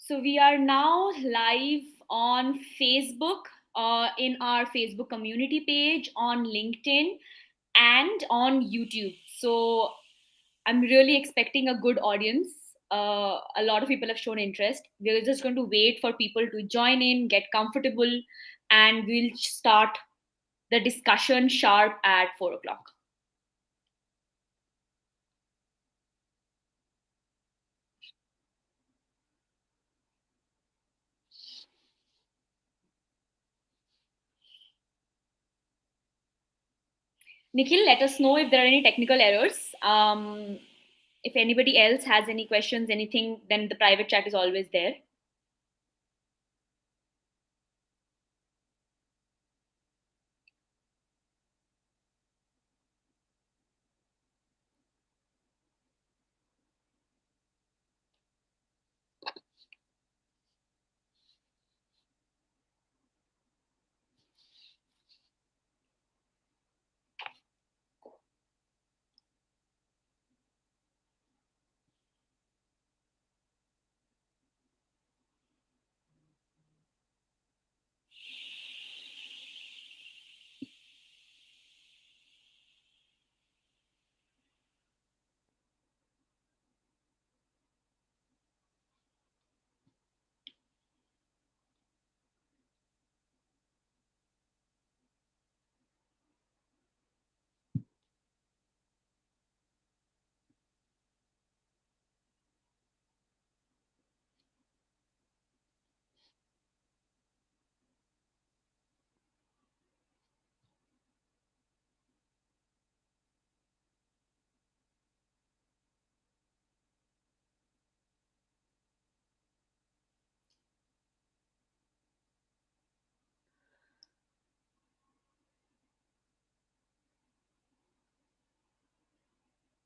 So we are now live on Facebook, in our Facebook community page, on LinkedIn, and on YouTube. So I'm really expecting a good audience. A lot of people have shown interest. We're just going to wait for people to join in, get comfortable, and we'll start the discussion sharp at 4 o'clock. Nikhil, let us know if there are any technical errors. If anybody else has any questions, anything, then the private chat is always there.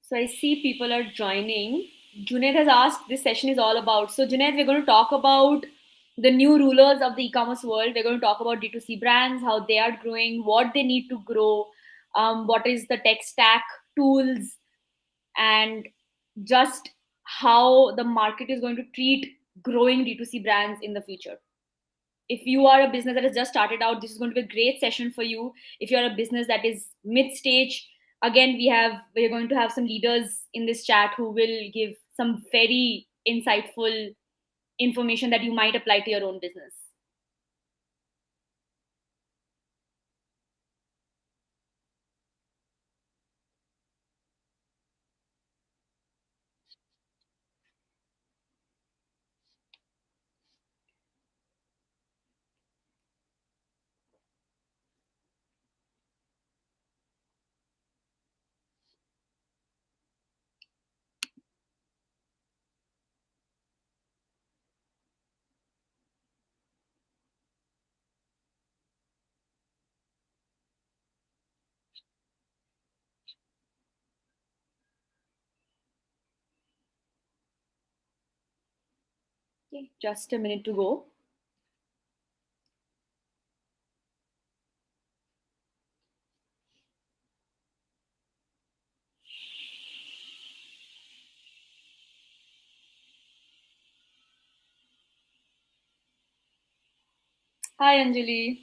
So I see people are joining. Junaid has asked this session is all about. So Junaid, we're going to talk about the new rulers of the e-commerce world. We're going to talk about D2C brands, how they are growing, what they need to grow, what is the tech stack, tools, and just how the market is going to treat growing D2C brands in the future. If you are a business that has just started out, this is going to be a great session for you. If you're a business that is mid stage, again, we're going to have some leaders in this chat who will give some very insightful information that you might apply to your own business. Okay, just a minute to go. Hi, Anjali.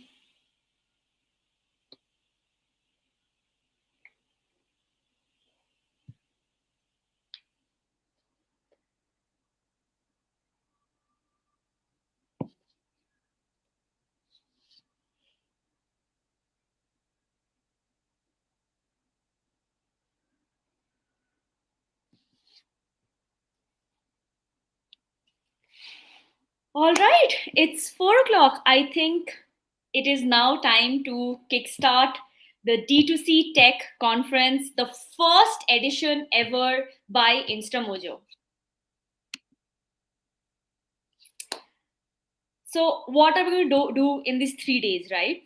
All right, it's 4 o'clock. I think it is now time to kickstart the D2C Tech Conference, the first edition ever by Instamojo. So, what are we going to do in these 3 days, right?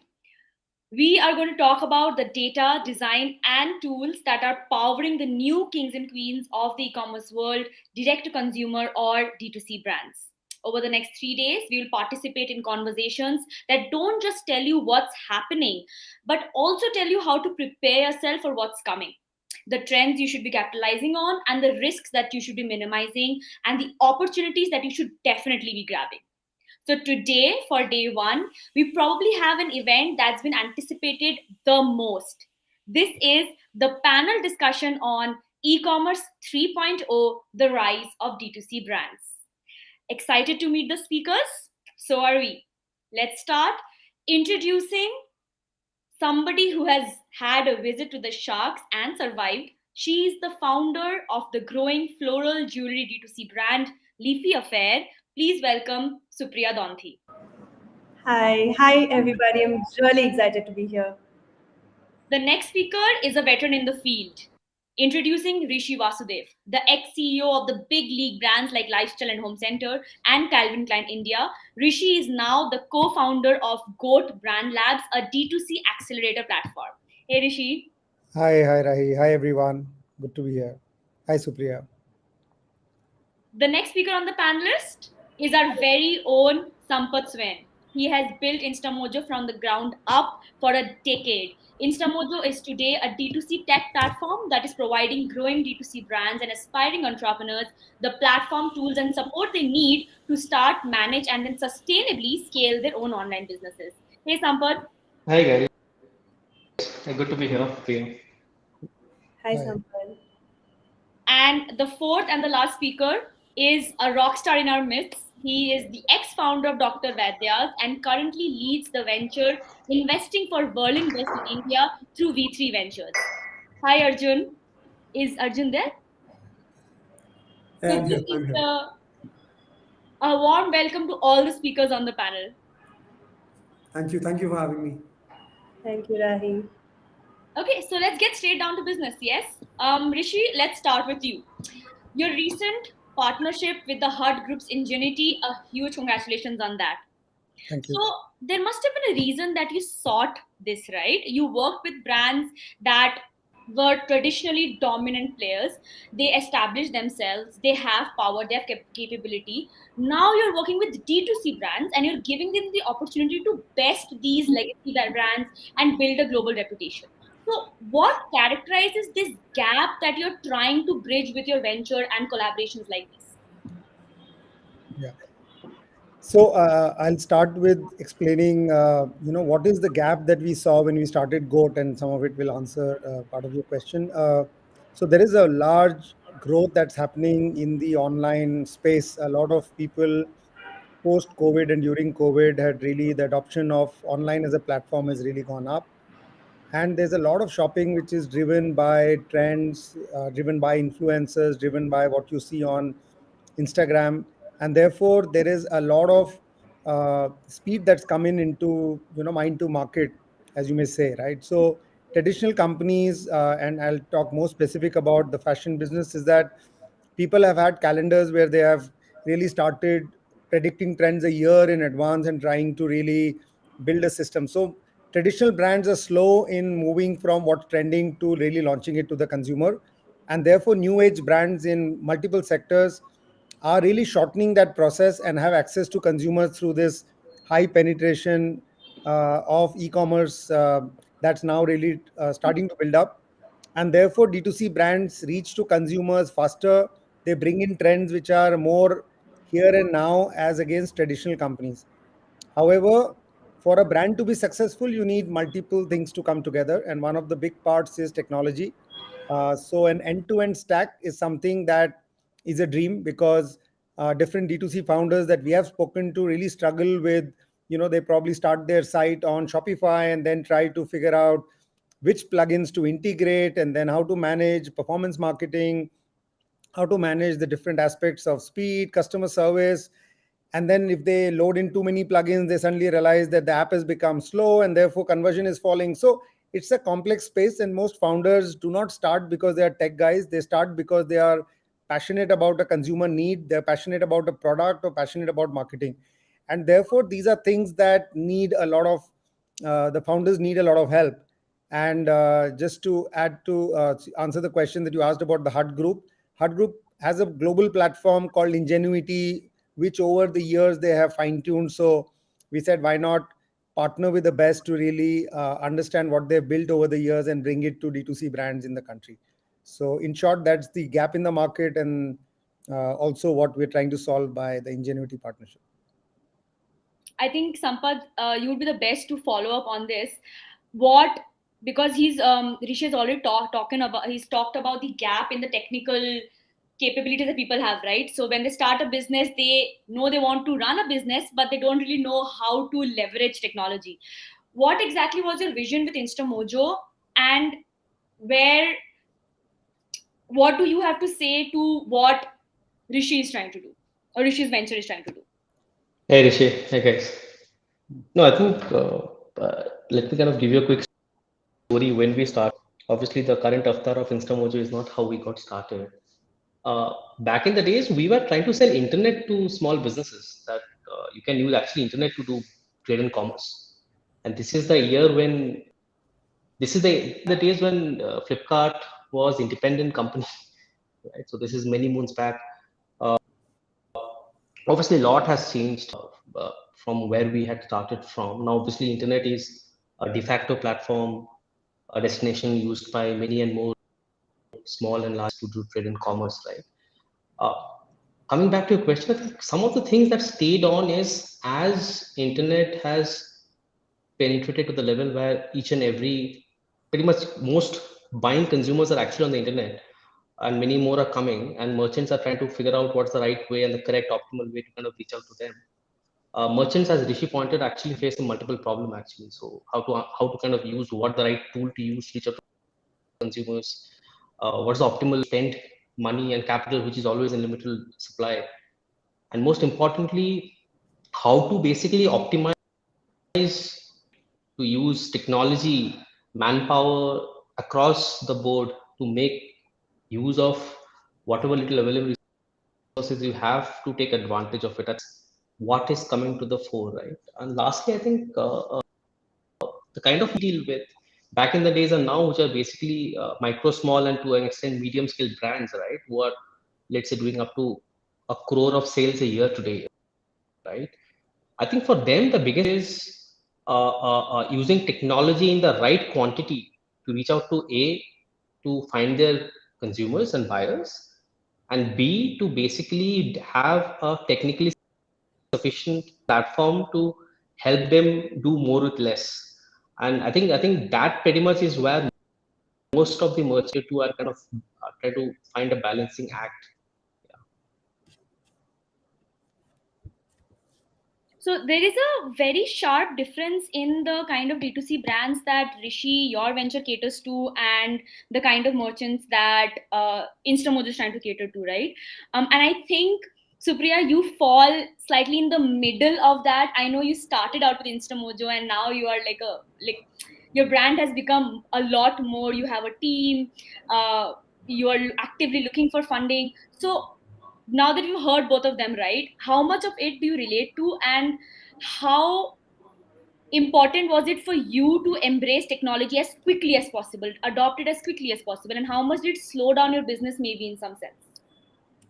We are going to talk about the data, design, and tools that are powering the new kings and queens of the e commerce world, direct to consumer or D2C brands. Over the next 3 days, we will participate in conversations that don't just tell you what's happening, but also tell you how to prepare yourself for what's coming. the trends you should be capitalizing on, and the risks that you should be minimizing, and the opportunities that you should definitely be grabbing. So, today, for day one, we probably have an event that's been anticipated the most. This is the panel discussion on e-commerce 3.0, the rise of D2C brands. Excited to meet the speakers? So are we. Let's start introducing somebody who has had a visit to the Sharks and survived. She is the founder of the growing floral jewelry D2C brand Leafy Affair. Please welcome Supriya Donthi. Hi everybody. I'm really excited to be here. The next speaker is a veteran in the field. Introducing Rishi Vasudev, the ex-CEO of the big league brands like Lifestyle and Home Center and Calvin Klein India. Rishi is now the co-founder of G.O.A.T Brand Labs, a D2C accelerator platform. Hey Rishi. Hi, Rahi. Hi, everyone. Good to be here. Hi, Supriya. The next speaker on the panelist is our very own Sampad Swen. He has built Instamojo from the ground up for a decade. Instamojo is today a D2C tech platform that is providing growing D2C brands and aspiring entrepreneurs the platform, tools, and support they need to start, manage, and then sustainably scale their own online businesses. Hey, Sampad. Hi guys, good to be here for you. Hi Hi. Sampad. And the fourth and the last speaker is a rock star in our midst. He is the ex-founder of Dr. Vaidya and currently leads the venture investing for Berlin West in India through V3 Ventures. Hi Arjun. Is Arjun there? So Yeah, I'm this here. is I'm here. a warm welcome to all the speakers on the panel. Thank you. Thank you for having me. Thank you, Rahi. Okay, so let's get straight down to business. Yes, Rishi, let's start with you. Your recent partnership with the HUD Group's Ingenuity, a huge congratulations on that. Thank So you. there must have been a reason that you sought this, right? You worked with brands that were traditionally dominant players. They established themselves, they have power, they have capability. Now you're working with D2C brands and you're giving them the opportunity to best these legacy brands and build a global reputation. So, what characterizes this gap that you're trying to bridge with your venture and collaborations like this? Yeah. So I'll start with explaining, what is the gap that we saw when we started GOAT, and some of it will answer part of your question. So there is a large growth that's happening in the online space. A lot of people post COVID and during COVID had really the adoption of online as a platform has really gone up. And there's a lot of shopping which is driven by trends, driven by influencers, driven by what you see on Instagram, and therefore there is a lot of speed that's coming into mind to market, as you may say, right? So traditional companies, and I'll talk more specific about the fashion business, is that people have had calendars where they have really started predicting trends a year in advance and trying to really build a system. So traditional brands are slow in moving from what's trending to really launching it to the consumer, and therefore new age brands in multiple sectors are really shortening that process and have access to consumers through this high penetration of e-commerce that's now really starting to build up. And therefore D2C brands reach to consumers faster. They bring in trends which are more here and now as against traditional companies. However, for a brand to be successful, you need multiple things to come together, and one of the big parts is technology. So, an end-to-end stack is something that is a dream, because different D2C founders that we have spoken to really struggle with. They probably start their site on Shopify and then try to figure out which plugins to integrate, and then how to manage performance marketing, how to manage the different aspects of speed, customer service. And then if they load in too many plugins, they suddenly realize that the app has become slow and therefore conversion is falling. So it's a complex space, and most founders do not start because they are tech guys. They start because they are passionate about a consumer need, they're passionate about a product, or passionate about marketing. And therefore these are things that need a lot of the founders need a lot of help. And just to add to answer the question that you asked about the HUD Group has a global platform called Ingenuity, which over the years they have fine tuned. So we said, why not partner with the best to really understand what they've built over the years and bring it to D2C brands in the country. So in short, that's the gap in the market, and also what we're trying to solve by the Ingenuity partnership. I think Sampad, you would be the best to follow up on this. What, because Rishi has already he's talked about the gap in the technical capabilities that people have, right? So when they start a business, they know they want to run a business, but they don't really know how to leverage technology. What exactly was your vision with Instamojo, and where, what do you have to say to what Rishi is trying to do, or Rishi's venture is trying to do? Hey Rishi, hey guys. No, I think let me kind of give you a quick story when we start. Obviously, the current avatar of Instamojo is not how we got started. Back in the days, we were trying to sell internet to small businesses that you can use actually internet to do trade and commerce. And this is the year when this is the days when Flipkart was independent company, right? So this is many moons back. Uh, Obviously, a lot has changed from where we had started from. Now, obviously, internet is a de facto platform, a destination used by many and more small and large to do trade and commerce, right? Uh, Coming back to your question, I think some of the things that stayed on is as internet has penetrated to the level where each and every, pretty much most buying consumers are actually on the internet, and many more are coming, and merchants are trying to figure out what's the right way and the correct optimal way to kind of reach out to them. Merchants, as Rishi pointed, actually face a multiple problem actually. So how to kind of use what the right tool to use to reach out to consumers, what's the optimal spend money and capital, which is always in limited supply, and most importantly, how to basically optimize to use technology, manpower across the board to make use of whatever little available resources you have to take advantage of it. That's what is coming to the fore, right? And lastly, I think the kind of deal with back in the days and now, which are basically micro, small, and to an extent medium scale brands, right? Who are, let's say, doing up to a crore of sales a year today, right? I think for them, the biggest is using technology in the right quantity to reach out to find their consumers and buyers, and B, to basically have a technically sufficient platform to help them do more with less. And I think that pretty much is where most of the merchants who are kind of try to find a balancing act. So there is a very sharp difference in the kind of D2C brands that Rishi, your venture caters to, and the kind of merchants that Instamojo is trying to cater to, right? And I think, Supriya, you fall slightly in the middle of that. I know you started out with Instamojo, and now you are like your brand has become a lot more. You have a team. You are actively looking for funding. So now that you've heard both of them, right, how much of it do you relate to, and how important was it for you to embrace technology as quickly as possible, adopt it as quickly as possible, and how much did it slow down your business maybe in some sense?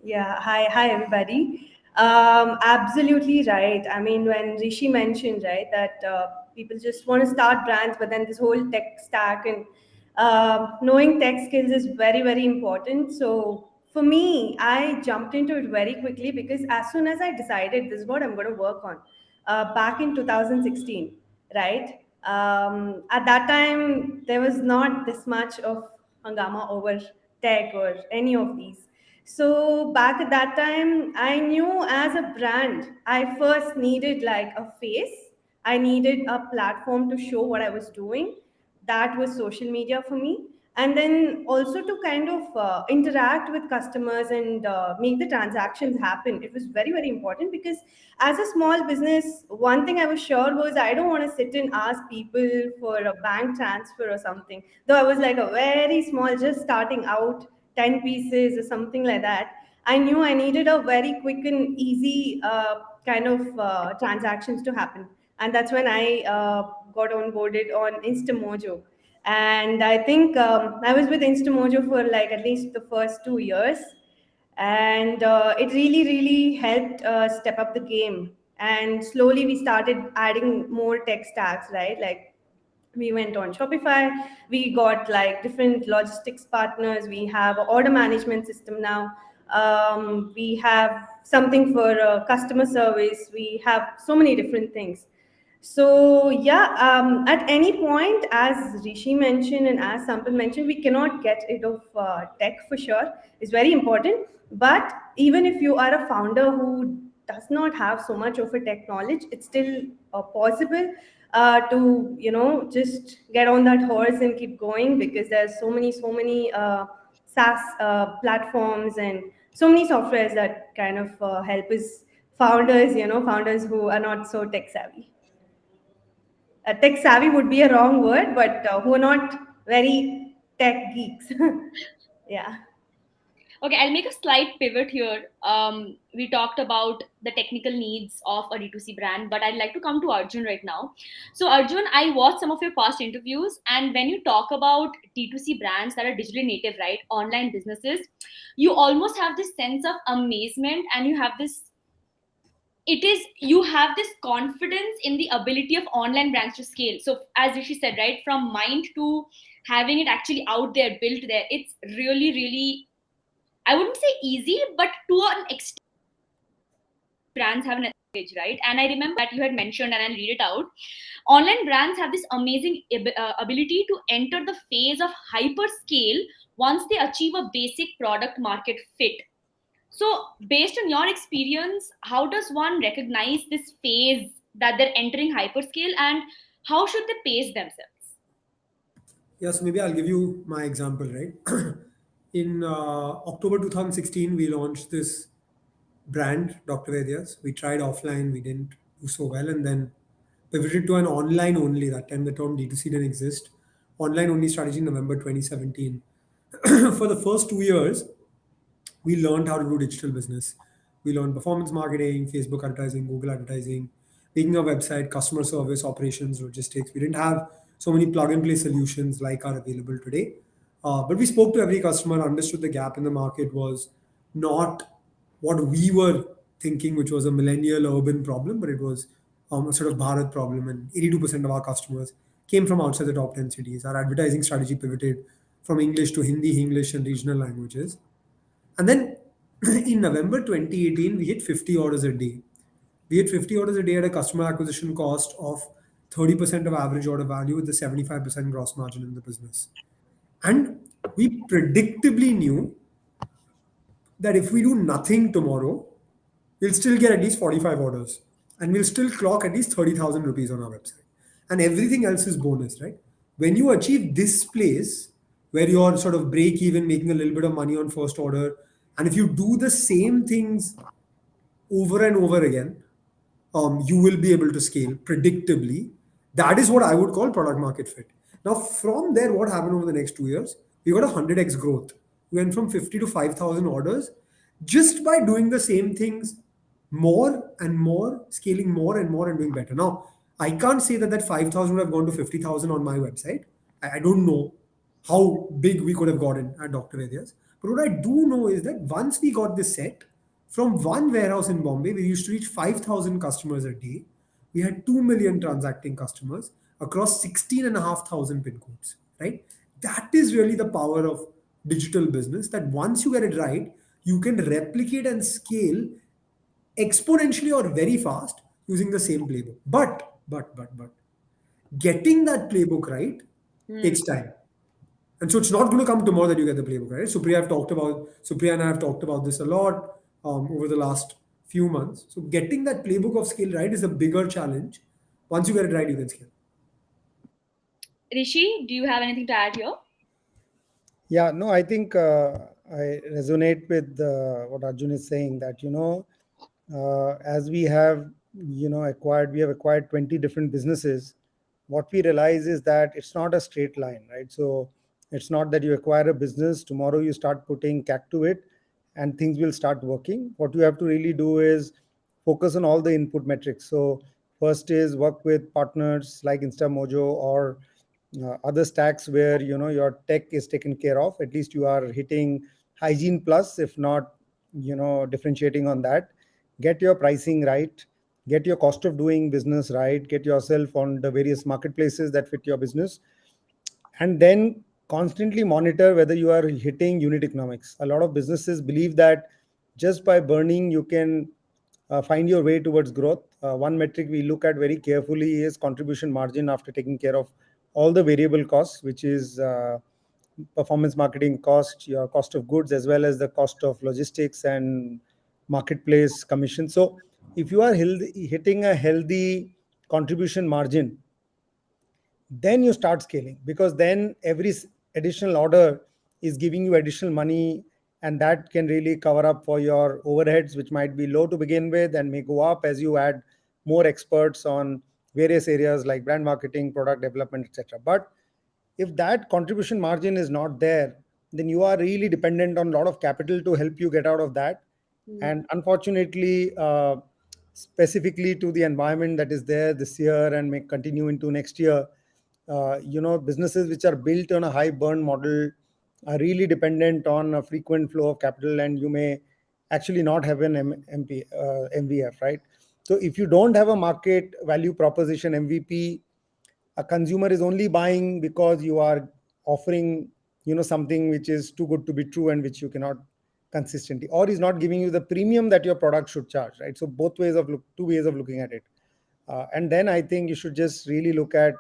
Yeah, hi everybody. Absolutely right. I mean, when Rishi mentioned, right, that people just want to start brands, but then this whole tech stack and knowing tech skills is very important. So for me, I jumped into it very quickly because as soon as I decided this is what I'm going to work on, back in 2016, right? At that time, there was not this much of hangama over tech or any of these. So back at that time, I knew as a brand, I first needed like a face. I needed a platform to show what I was doing. That was social media for me. And then also to kind of interact with customers and make the transactions happen. It was very important because as a small business, one thing I was sure was I don't want to sit and ask people for a bank transfer or something. Though I was like a very small, just starting out 10 pieces or something like that. I knew I needed a very quick and easy kind of transactions to happen. And that's when I got onboarded on Instamojo. And I think I was with Instamojo for like at least the first 2 years. And it really helped step up the game. And slowly we started adding more tech stacks, right? Like We went on Shopify. We got like different logistics partners. We have an order management system now. We have something for customer service. We have so many different things. So yeah, at any point, as Rishi mentioned and as Sampad mentioned, we cannot get rid of tech for sure. It's very important. But even if you are a founder who does not have so much of a tech knowledge, it's still possible to just get on that horse and keep going, because there's so many SaaS platforms and so many softwares that kind of help us founders who are not so tech savvy. Tech savvy would be a wrong word, but who are not very tech geeks. Yeah. Okay, I'll make a slight pivot here. We talked about the technical needs of a D2C brand, but I'd like to come to Arjun right now. So, Arjun, I watched some of your past interviews, and when you talk about D2C brands that are digitally native, right, online businesses, you almost have this sense of amazement, and you have this confidence in the ability of online brands to scale. So, as Rishi said, right, from mind to having it actually out there, built there, it's really, really, I wouldn't say easy, but to an extent, brands have an advantage, right? And I remember that you had mentioned, and I'll read it out. Online brands have this amazing ability to enter the phase of hyperscale once they achieve a basic product market fit. So, based on your experience, how does one recognize this phase that they're entering hyperscale, and how should they pace themselves? Yes, maybe I'll give you my example, right? In October 2016, we launched this brand, Dr. Vaidya's. We tried offline, we didn't do so well, and then pivoted to an online only. That time the term D2C didn't exist. Online only strategy in November 2017. For the first 2 years, we learned how to do digital business. We learned performance marketing, Facebook advertising, Google advertising, making a website, customer service, operations, logistics. We didn't have so many plug and play solutions like are available today. But we spoke to every customer, understood the gap in the market was not what we were thinking, which was a millennial urban problem, but it was a sort of Bharat problem. And 82% of our customers came from outside the top 10 cities. Our advertising strategy pivoted from English to Hindi, English, and regional languages. And then in November 2018, we hit 50 orders a day. We hit 50 orders a day at a customer acquisition cost of 30% of average order value with the 75% gross margin in the business. And we predictably knew that if we do nothing tomorrow, we'll still get at least 45 orders and we'll still clock at least 30,000 rupees on our website. And everything else is bonus, right? When you achieve this place where you're sort of break even, making a little bit of money on first order, and if you do the same things over and over again, you will be able to scale predictably. That is what I would call product market fit. Now, from there, what happened over the next 2 years? We got a 100x growth. We went from 50 to 5,000 orders just by doing the same things more and more, scaling more and more and doing better. Now, I can't say that that 5,000 would have gone to 50,000 on my website. I don't know how big we could have gotten at Dr. Vaidya's. But what I do know is that once we got this set, from one warehouse in Bombay, we used to reach 5,000 customers a day. We had 2 million transacting customers across 16,500 pin codes, right? That is really the power of digital business, that once you get it right, you can replicate and scale exponentially or very fast using the same playbook. But getting that playbook right takes time. And so it's not going to come tomorrow that you get the playbook, right? Supriya and I have talked about this a lot over the last few months. So getting that playbook of scale right is a bigger challenge. Once you get it right, you can scale. Rishi, do you have anything to add here? Yeah, no, I think I resonate with what Arjun is saying, that, as we have, we have acquired 20 different businesses. What we realize is that it's not a straight line, right? So it's not that you acquire a business, tomorrow you start putting CAC to it and things will start working. What you have to really do is focus on all the input metrics. So first is work with partners like Instamojo or other stacks where your tech is taken care of. At least you are hitting hygiene plus, if not differentiating on that. Get your pricing right. get your cost of doing business right, get yourself on the various marketplaces that fit your business, and then constantly monitor whether you are hitting unit economics. A lot of businesses believe that just by burning you can find your way towards growth. One metric we look at very carefully is contribution margin after taking care of all the variable costs, which is performance marketing cost, your cost of goods, as well as the cost of logistics and marketplace commission. So if you are hitting a healthy contribution margin, then you start scaling, because then every additional order is giving you additional money, and that can really cover up for your overheads, which might be low to begin with and may go up as you add more experts on various areas like brand marketing, product development, etc. But if that contribution margin is not there, then you are really dependent on a lot of capital to help you get out of that. And unfortunately, specifically to the environment that is there this year and may continue into next year, businesses which are built on a high burn model are really dependent on a frequent flow of capital, and you may actually not have an MVF, right? So if you don't have a market value proposition MVP, a consumer is only buying because you are offering something which is too good to be true and which you cannot consistently, or is not giving you the premium that your product should charge, right? So two ways of looking at it. And then I think you should just really look at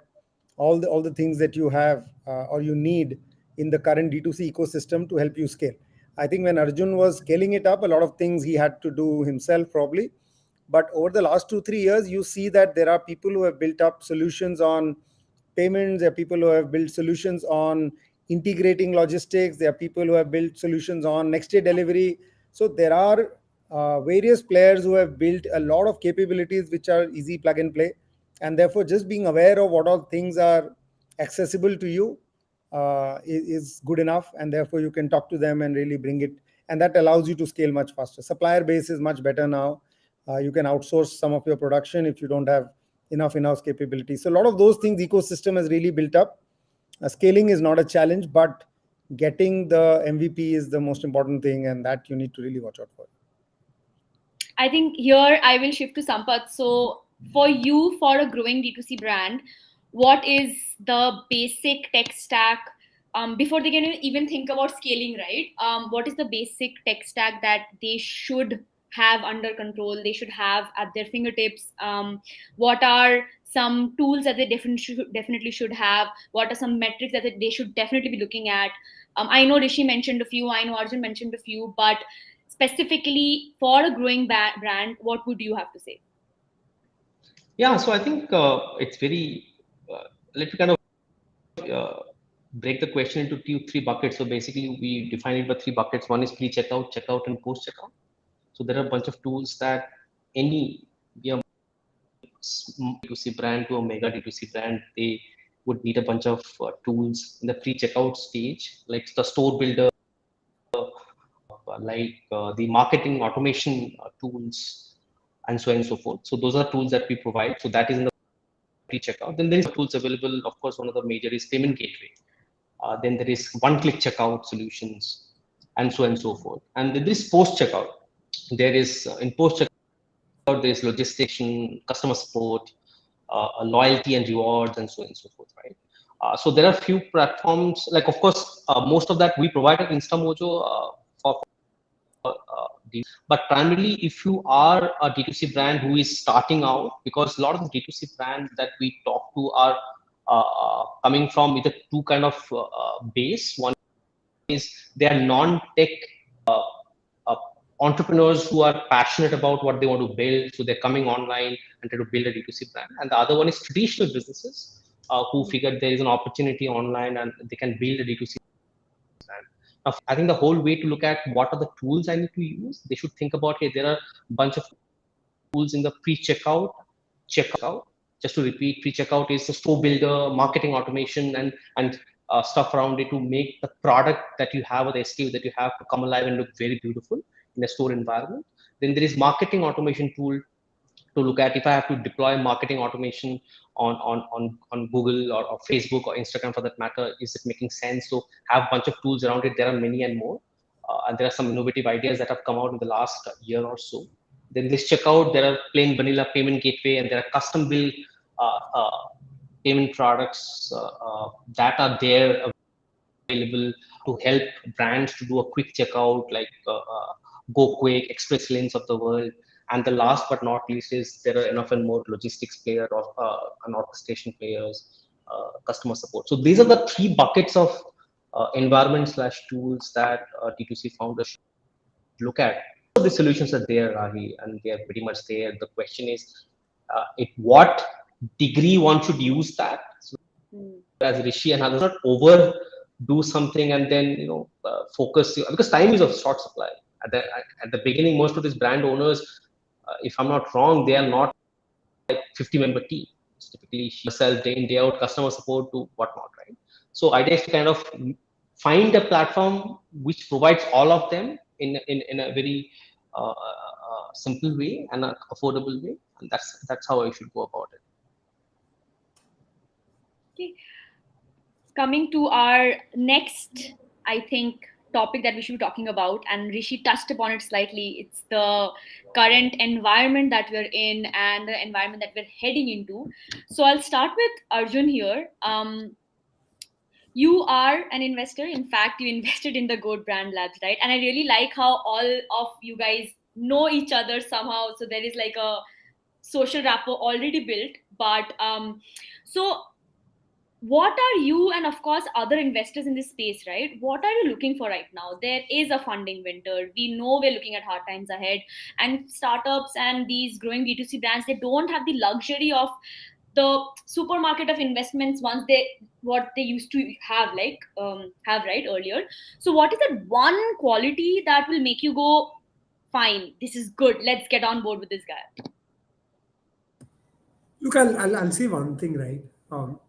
all the things that you have or you need in the current D2C ecosystem to help you scale. I think when Arjun was scaling it up, a lot of things he had to do himself probably, but over the last 2-3 years, you see that there are people who have built up solutions on payments. There are people who have built solutions on integrating logistics. There are people who have built solutions on next day delivery. So there are various players who have built a lot of capabilities which are easy plug and play. And therefore, just being aware of what all things are accessible to you is good enough. And therefore, you can talk to them and really bring it. And that allows you to scale much faster. Supplier base is much better now. You can outsource some of your production if you don't have enough in-house capability. So a lot of those things ecosystem has really built up. Scaling is not a challenge, but getting the MVP is the most important thing, and that you need to really watch out for. I think here I will shift to Sampad. So, for you, for a growing D2C brand, what is the basic tech stack before they can even think about scaling, right? What is the basic tech stack that they should have under control, they should have at their fingertips? What are some tools that they definitely should have? What are some metrics that they should definitely be looking at? I know Rishi mentioned a few, I know Arjun mentioned a few, but specifically for a growing brand, what would you have to say? Yeah, so I think it's very, let me kind of break the question into three buckets. So basically, we define it by three buckets. One is pre-checkout, checkout, and post-checkout. So there are a bunch of tools that any D2C brand to a mega D2C brand, they would need a bunch of tools in the pre-checkout stage, like the store builder, like the marketing automation tools, and so on and so forth. So those are tools that we provide. So that is in the pre-checkout. Then there is tools available. Of course, one of the major is payment gateway. Then there is one-click checkout solutions, and so on and so forth. And then there is post-checkout. There is in post-checkout there is logistics, customer support, loyalty and rewards, and so on and so forth, right? So there are few platforms, like of course, most of that we provide at Instamojo for but primarily if you are a D2C brand who is starting out, because a lot of the D2C brands that we talk to are coming from either two kind of base. One is they are non-tech uh, entrepreneurs who are passionate about what they want to build, so they're coming online and try to build a D2C brand. And the other one is traditional businesses who figured there is an opportunity online and they can build a D2C brand. Now, I think the whole way to look at what are the tools I need to use, they should think about, hey, there are a bunch of tools in the pre-checkout, checkout. Just to repeat, pre-checkout is the store builder, marketing automation, and stuff around it to make the product that you have or the SKU that you have to come alive and look very beautiful in a store environment. Then there is marketing automation tool to look at if I have to deploy marketing automation on Google or Facebook or Instagram for that matter, is it making sense? So have a bunch of tools around it. There are many and more. And there are some innovative ideas that have come out in the last year or so. Then this checkout, there are plain vanilla payment gateway, and there are custom built payment products that are there available to help brands to do a quick checkout, like Go Quick, Express Lanes of the world. And the last but not least is there are enough and more logistics player or and orchestration players, customer support. So these are the three buckets of environment slash tools that D2C founders should look at. So the solutions are there, Rahi, and they are pretty much there. The question is, at what degree one should use that. So as Rishi and others, not overdo something and then focus, because time is of short supply. At the beginning, most of these brand owners, if I'm not wrong, they are not like 50-member team. It's typically yourself day in day out, customer support to whatnot, right? So idea is to kind of find a platform which provides all of them in a very simple way and an affordable way, and that's how I should go about it. Okay. Coming to our next, I think, topic that we should be talking about, and Rishi touched upon it slightly. It's the current environment that we're in and the environment that we're heading into. So I'll start with Arjun here. You are an investor. In fact, you invested in the G.O.A.T brand labs, right? And I really like how all of you guys know each other somehow. So there is like a social rapport already built. But so what are you, and of course other investors in this space, right, what are you looking for right now? There is a funding winter. We know we're looking at hard times ahead, and startups and these growing D2C brands, they don't have the luxury of the supermarket of investments once they what they used to have, like have, right, earlier. So what is that one quality that will make you go, fine, this is good, let's get on board with this guy? Look, I'll say one thing, right?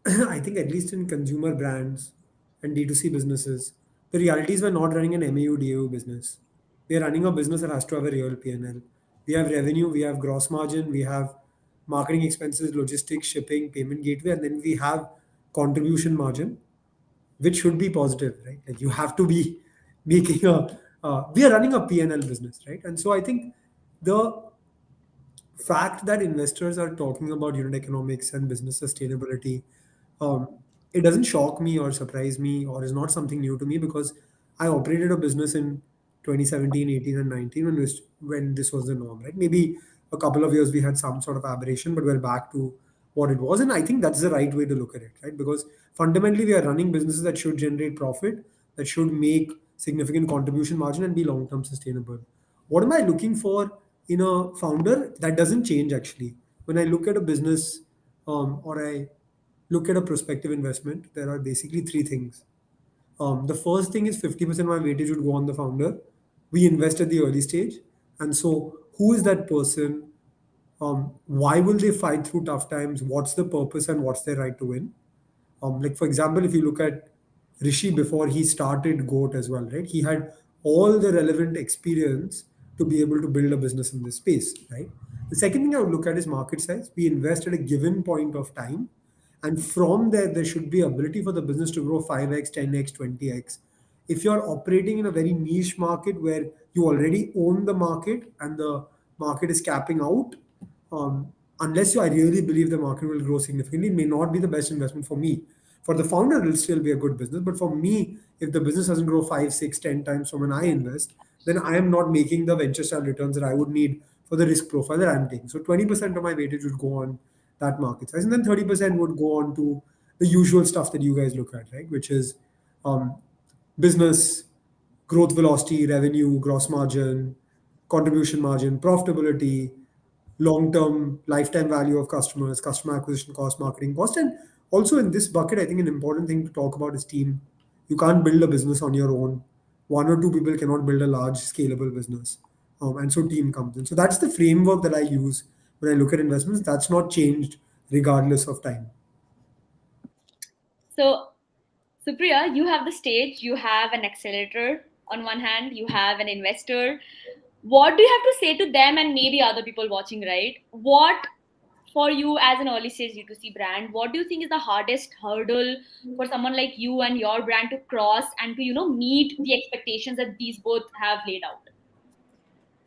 I think at least in consumer brands and D2C businesses, the reality is we're not running an MAU DAU business. We're running a business that has to have a real P&L. We have revenue, we have gross margin, we have marketing expenses, logistics, shipping, payment gateway, and then we have contribution margin, which should be positive, right? Like you have to be making we are running a P&L business, right? And so I think the fact that investors are talking about unit economics and business sustainability, um, it doesn't shock me or surprise me or is not something new to me because I operated a business in 2017, 18, and 19 when this was the norm, right? Maybe a couple of years we had some sort of aberration, but we're back to what it was. And I think that's the right way to look at it, right? Because fundamentally, we are running businesses that should generate profit, that should make significant contribution margin and be long term sustainable. What am I looking for in a founder? That doesn't change actually. When I look at a business or I look at a prospective investment, there are basically three things. The first thing is 50% of my weightage would go on the founder. We invest at the early stage. And so, who is that person? Why will they fight through tough times? What's the purpose and what's their right to win? Like for example, if you look at Rishi before he started G.O.A.T as well, right? He had all the relevant experience to be able to build a business in this space, right? The second thing I would look at is market size. We invest at a given point of time, and from there, there should be ability for the business to grow 5x, 10x, 20x. If you're operating in a very niche market where you already own the market and the market is capping out, unless I really believe the market will grow significantly, it may not be the best investment for me. For the founder, it will still be a good business. But for me, if the business doesn't grow 5, 6, 10 times from when I invest, then I am not making the venture style returns that I would need for the risk profile that I'm taking. So 20% of my weightage would go on that market size. And then 30% would go on to the usual stuff that you guys look at, right? Which is um, business, growth velocity, revenue, gross margin, contribution margin, profitability, long-term lifetime value of customers, customer acquisition cost, marketing cost. And also in this bucket, I think an important thing to talk about is team. You can't build a business on your own. One or two people cannot build a large scalable business. And so team comes in. So that's the framework that I use when I look at investments. That's not changed regardless of time. So Supriya, you have the stage, you have an accelerator on one hand, you have an investor. What do you have to say to them and maybe other people watching, right? What, for you as an early stage D2C brand, what do you think is the hardest hurdle for someone like you and your brand to cross and to, meet the expectations that these both have laid out?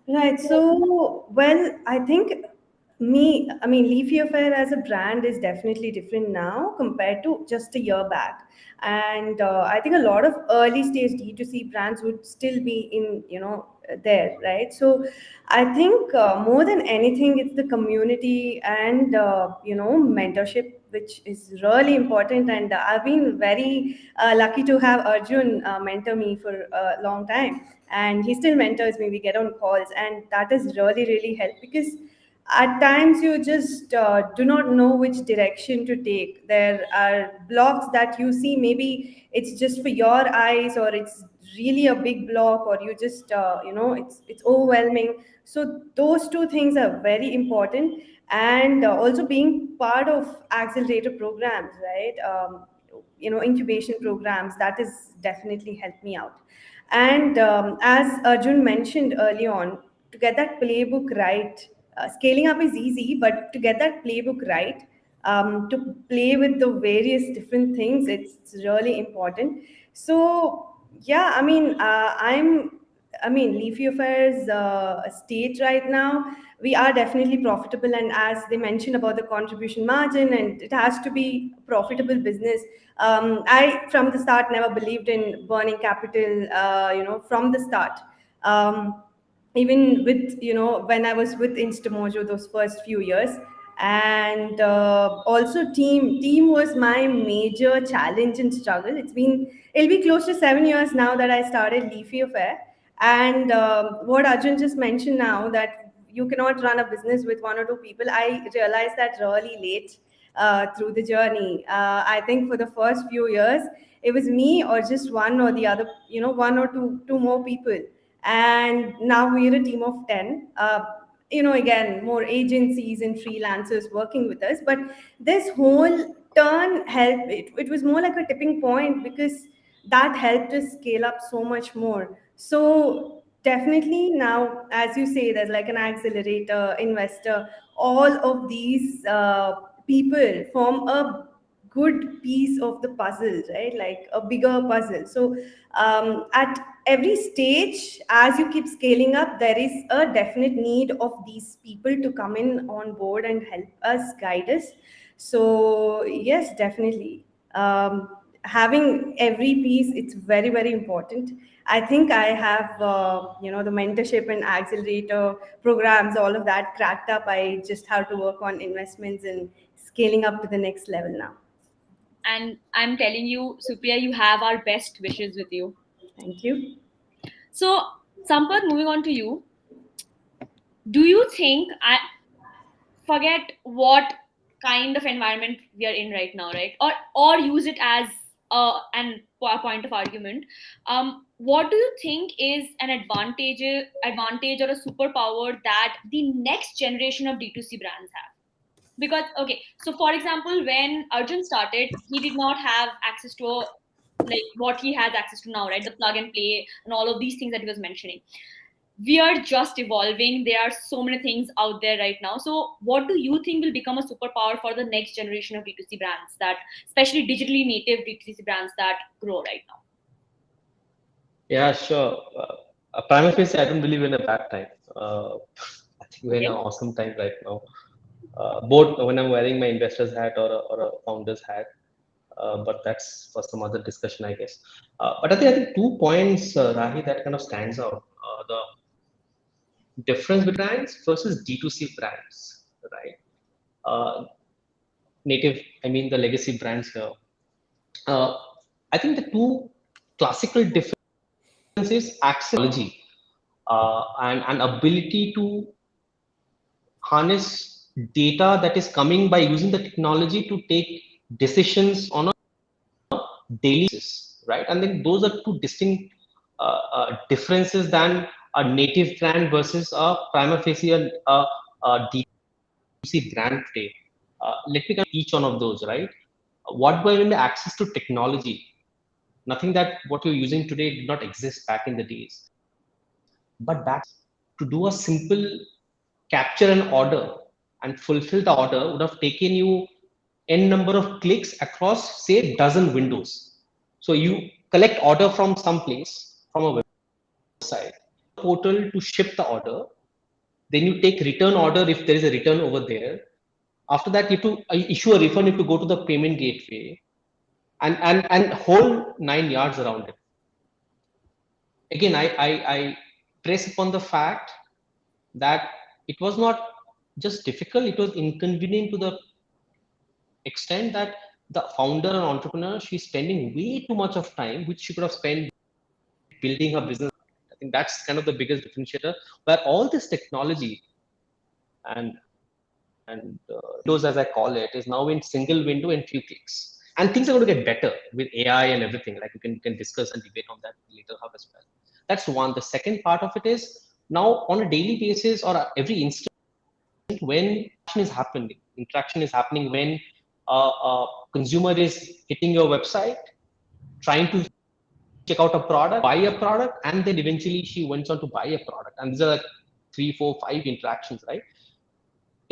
Right. So, well, I think Leafy Affair as a brand is definitely different now compared to just a year back. And I think a lot of early stage D2C brands would still be there, right? So I think more than anything, it's the community and, mentorship, which is really important. And I've been very lucky to have Arjun mentor me for a long time, and he still mentors me. We get on calls, and that has really really helped, because at times you just do not know which direction to take. There are blocks that you see, maybe it's just for your eyes, or it's really a big block, or you just it's overwhelming. So those two things are very important. And also being part of accelerator programs, right? Incubation programs, that has definitely helped me out. And as Arjun mentioned early on, to get that playbook right, scaling up is easy, but to get that playbook right, to play with the various different things, it's really important. So yeah, Leafy Affairs state right now, we are definitely profitable. And as they mentioned about the contribution margin, and it has to be profitable business. I, from the start, never believed in burning capital, from the start. Even with, when I was with Instamojo those first few years. And also team was my major challenge and struggle. It'll be close to 7 years now that I started Leafy Affair. And what Arjun just mentioned now, that you cannot run a business with one or two people, I realized that really late through the journey. I think for the first few years, it was me or just one or the other, one or two more people. And now we're a team of 10. Again, more agencies and freelancers working with us. But this whole turn helped. It was more like a tipping point, because that helped us scale up so much more. So definitely now, as you say, there's like an accelerator, investor, all of these people form a good piece of the puzzle, right? Like a bigger puzzle. So at every stage, as you keep scaling up, there is a definite need of these people to come in on board and help us, guide us. So yes, definitely. Having every piece, it's very very important. I think I have the mentorship and accelerator programs, all of that cracked up. I just have to work on investments and scaling up to the next level now. And I'm telling you, Supriya, you have our best wishes with you. Thank you. So, Sampad, moving on to you. Do you think, I forget what kind of environment we are in right now, right? Or use it as a point of argument. What do you think is an advantage or a superpower that the next generation of D2C brands have? Because, okay, so for example, when Arjun started, he did not have access to like what he has access to now, right? The plug and play and all of these things that he was mentioning. We are just evolving. There are so many things out there right now. So what do you think will become a superpower for the next generation of D2C brands, that especially digitally native D2C brands that grow right now? Yeah, sure. Prima facie, I don't believe in a bad time. I think we're in an Okay. awesome time right now. Both when I'm wearing my investor's hat or a founder's hat, but that's for some other discussion, I guess. But I think 2 points, Rahi, that kind of stands out. The difference between brands versus D2C brands, right? Uh, native, I mean the legacy brands here. Uh, I think the two classical differences is accessibility and ability to harness data that is coming by using the technology to take decisions on a daily basis, right? And then those are two distinct differences than a native brand versus a prima facie D2C brand today. Let me kind of each one of those, right? What do I mean by access to technology? Nothing that what you're using today did not exist back in the days. But back to do a simple capture an order and fulfill the order would have taken you n number of clicks across say dozen windows. So you collect order from some place, from a website portal to ship the order. Then you take return order if there is a return over there. After that, you have to issue a refund, you have to go to the payment gateway and whole 9 yards around it. Again, I press upon the fact that it was not just difficult, it was inconvenient to the extent that the founder and entrepreneur, she's spending way too much of time, which she could have spent building her business. I think that's kind of the biggest differentiator, where all this technology and Windows, as I call it, is now in single window and few clicks. And things are going to get better with AI and everything. Like you can discuss and debate on that later as well. That's one. The second part of it is now on a daily basis or every instant when interaction is happening when a consumer is hitting your website, trying to check out a product, buy a product, and then eventually she went on to buy a product. And these are like 3, 4, 5 interactions, right?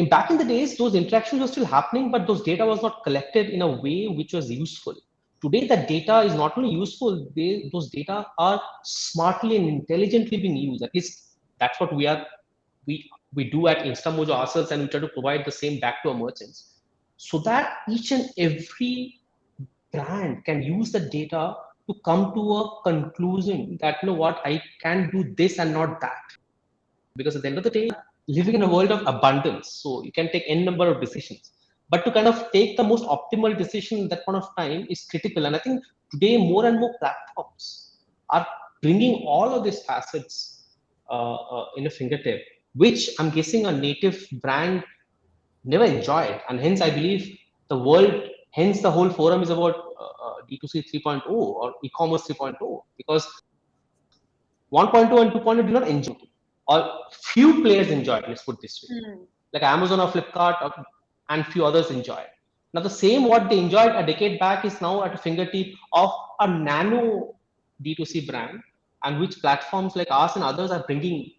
Back in the days, those interactions were still happening, but those data was not collected in a way which was useful. Today, that data is not only useful, those data are smartly and intelligently being used. At least that's what we do at Instamojo ourselves, and we try to provide the same back to our merchants, so that each and every brand can use the data to come to a conclusion that, you know what, I can do this and not that. Because at the end of the day, living in a world of abundance, so you can take n number of decisions, but to kind of take the most optimal decision at that point of time is critical. And I think today more and more platforms are bringing all of these facets in a fingertip, which I'm guessing a native brand never enjoyed. And hence I believe the world, hence the whole forum is about D2C 3.0 or e-commerce 3.0, because 1.2 and 2.0 do not enjoy it, or few players enjoy it, let's put this way. Like Amazon or Flipkart and few others enjoy it. Now the same what they enjoyed a decade back is now at a fingertip of a nano D2C brand, and which platforms like us and others are bringing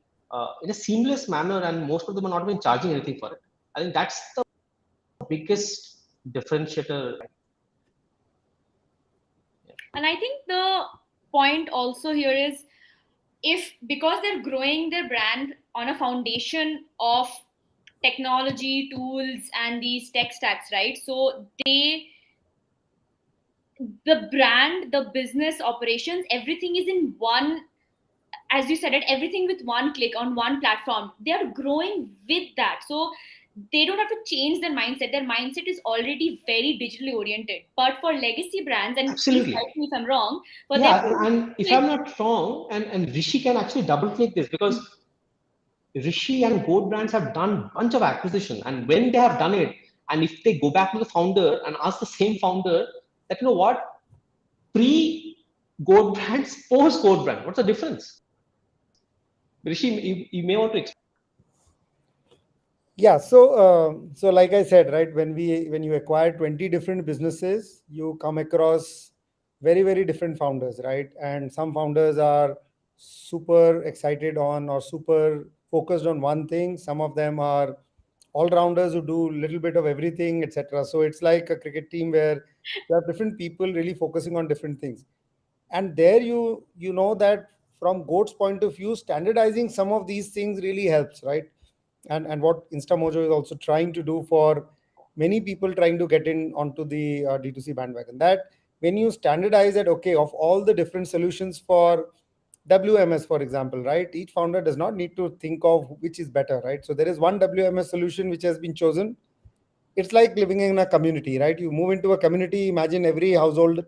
in a seamless manner, and most of them are not even charging anything for it. I think that's the biggest differentiator. And I think the point also here is, if because they're growing their brand on a foundation of technology tools and these tech stacks, right? So the brand, the business operations, everything is in one, as you said it, everything with one click on one platform. They are growing with that, so they don't have to change their mindset. Their mindset is already very digitally oriented. But for legacy brands, and please Absolutely. correct me if I'm wrong, for Yeah, and if I'm not wrong, and Rishi can actually double click this, because Rishi and G.O.A.T brands have done a bunch of acquisition, and when they have done it, and if they go back to the founder and ask the same founder that, you know what, pre G.O.A.T brands, post G.O.A.T brand, what's the difference? Rishi, you may want to explain. Yeah, so like I said, right, when you acquire 20 different businesses, you come across very different founders, right? And some founders are super excited on or super focused on one thing. Some of them are all rounders who do a little bit of everything, etc. So it's like a cricket team where you have different people really focusing on different things. And there you know that from G.O.A.T's point of view, standardizing some of these things really helps, right? And what Instamojo is also trying to do for many people trying to get in onto the D2C bandwagon, that when you standardize it, okay, of all the different solutions for WMS, for example, right, each founder does not need to think of which is better, right? So there is one WMS solution which has been chosen. It's like living in a community, right? You move into a community, imagine every household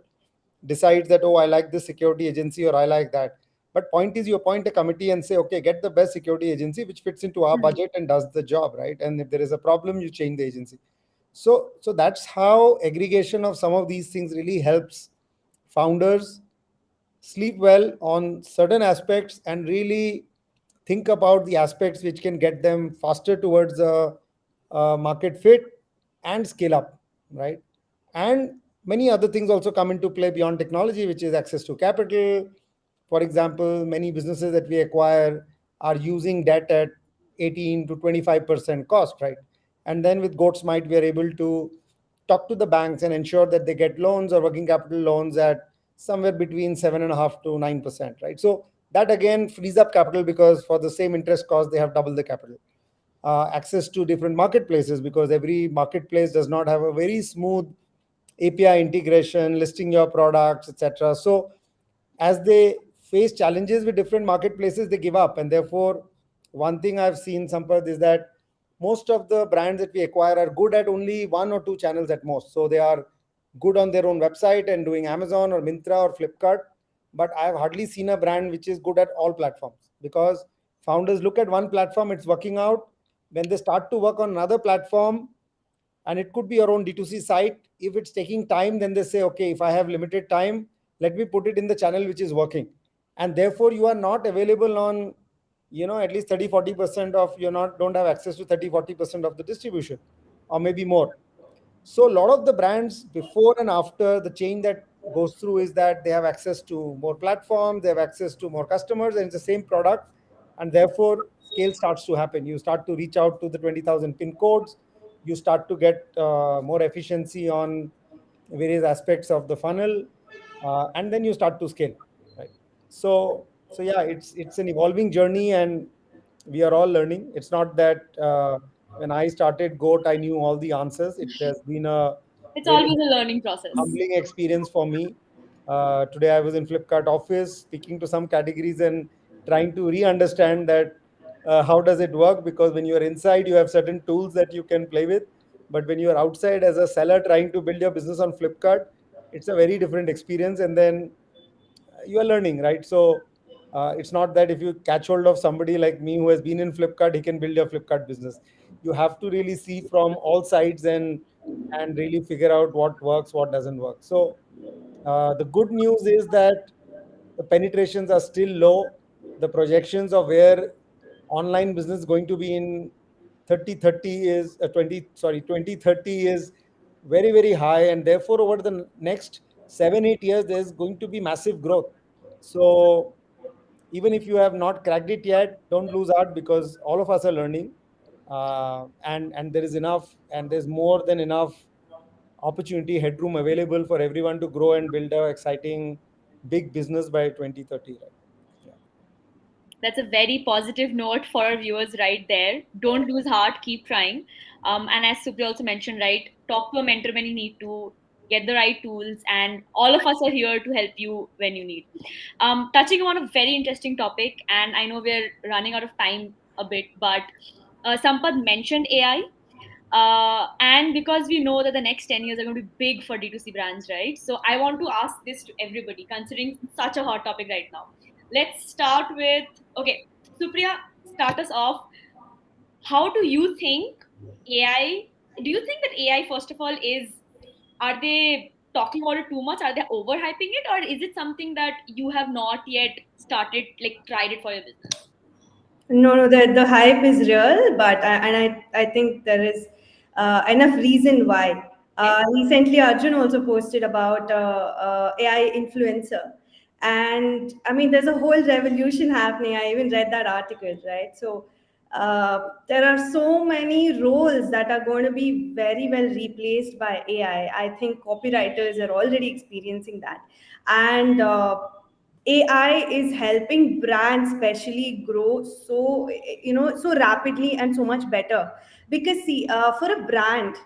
decides that, oh, I like this security agency or I like that. But point is, you appoint a committee and say, okay, get the best security agency which fits into our budget and does the job, right? And if there is a problem, you change the agency. So that's how aggregation of some of these things really helps founders sleep well on certain aspects and really think about the aspects which can get them faster towards a market fit and scale up, right? And many other things also come into play beyond technology, which is access to capital. For example, many businesses that we acquire are using debt at 18 to 25% cost, right? And then with G.O.A.T Smite, we are able to talk to the banks and ensure that they get loans or working capital loans at somewhere between 7.5 to 9%, right? So that again frees up capital because for the same interest cost, they have double the capital. access to different marketplaces, because every marketplace does not have a very smooth API integration, listing your products, etc. So as they face challenges with different marketplaces, they give up. And therefore, one thing I've seen, Sampad, is that most of the brands that we acquire are good at only one or two channels at most. So they are good on their own website and doing Amazon or Myntra or Flipkart. But I've hardly seen a brand which is good at all platforms, because founders look at one platform, it's working out. When they start to work on another platform, and it could be your own D2C site, if it's taking time, then they say, okay, if I have limited time, let me put it in the channel which is working. And therefore you are not available on, at least 30-40% of, you're not don't have access to 30-40% of the distribution, or maybe more. So a lot of the brands, before and after, the change that goes through is that they have access to more platforms, they have access to more customers, and it's the same product. And therefore scale starts to happen. You start to reach out to the 20,000 pin codes. You start to get more efficiency on various aspects of the funnel, and then you start to scale, right? So yeah, it's an evolving journey, and we are all learning. It's not that when I started G.O.A.T, I knew all the answers. It has been a It's very always a learning process. humbling experience for me. Today I was in Flipkart office speaking to some categories and trying to re-understand that how does it work, because when you are inside you have certain tools that you can play with, but when you are outside as a seller trying to build your business on Flipkart, it's a very different experience. And then you are learning, right? So it's not that if you catch hold of somebody like me who has been in Flipkart, he can build your Flipkart business. You have to really see from all sides and really figure out what works, what doesn't work. So the good news is that the penetrations are still low. The projections of where online business is going to be in 3030 is 2030 is very, very high. And therefore over the next 7-8 years there's going to be massive growth. So even if you have not cracked it yet, don't lose heart, because all of us are learning, and there is enough, and there's more than enough opportunity headroom available for everyone to grow and build a exciting big business by 2030, right? Yeah. That's a very positive note for our viewers right there. Don't lose heart, keep trying. And as Supriya also mentioned, right, talk to a mentor when you need to, get the right tools, and all of us are here to help you when you need. Touching on a very interesting topic, and I know we're running out of time a bit, but Sampad mentioned AI. And because we know that the next 10 years are going to be big for D2C brands, right? So I want to ask this to everybody, considering it's such a hot topic right now. Let's start with, okay, Supriya, start us off. How do you think AI, do you think that AI, first of all, are they talking about it too much? Are they overhyping it? Or is it something that you have not yet started, like tried it for your business? No, no, the hype is real, but I think there is enough reason why. Okay. Recently, Arjun also posted about AI influencer, and I mean, there's a whole revolution happening. I even read that article, right? So there are so many roles that are going to be very well replaced by AI. I think copywriters are already experiencing that, and AI is helping brands especially grow so so rapidly and so much better. Because see, for a brand,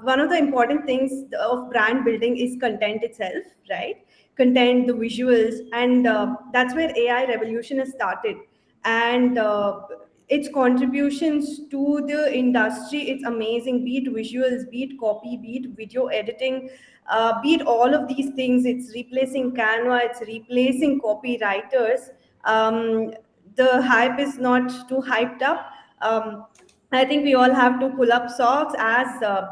one of the important things of brand building is content itself, right? Content, the visuals, and that's where AI revolution has started. And its contributions to the industry, it's amazing. Be it visuals, be it copy, be it video editing, be it all of these things. It's replacing Canva, it's replacing copywriters. um, the hype is not too hyped up. I think we all have to pull up socks as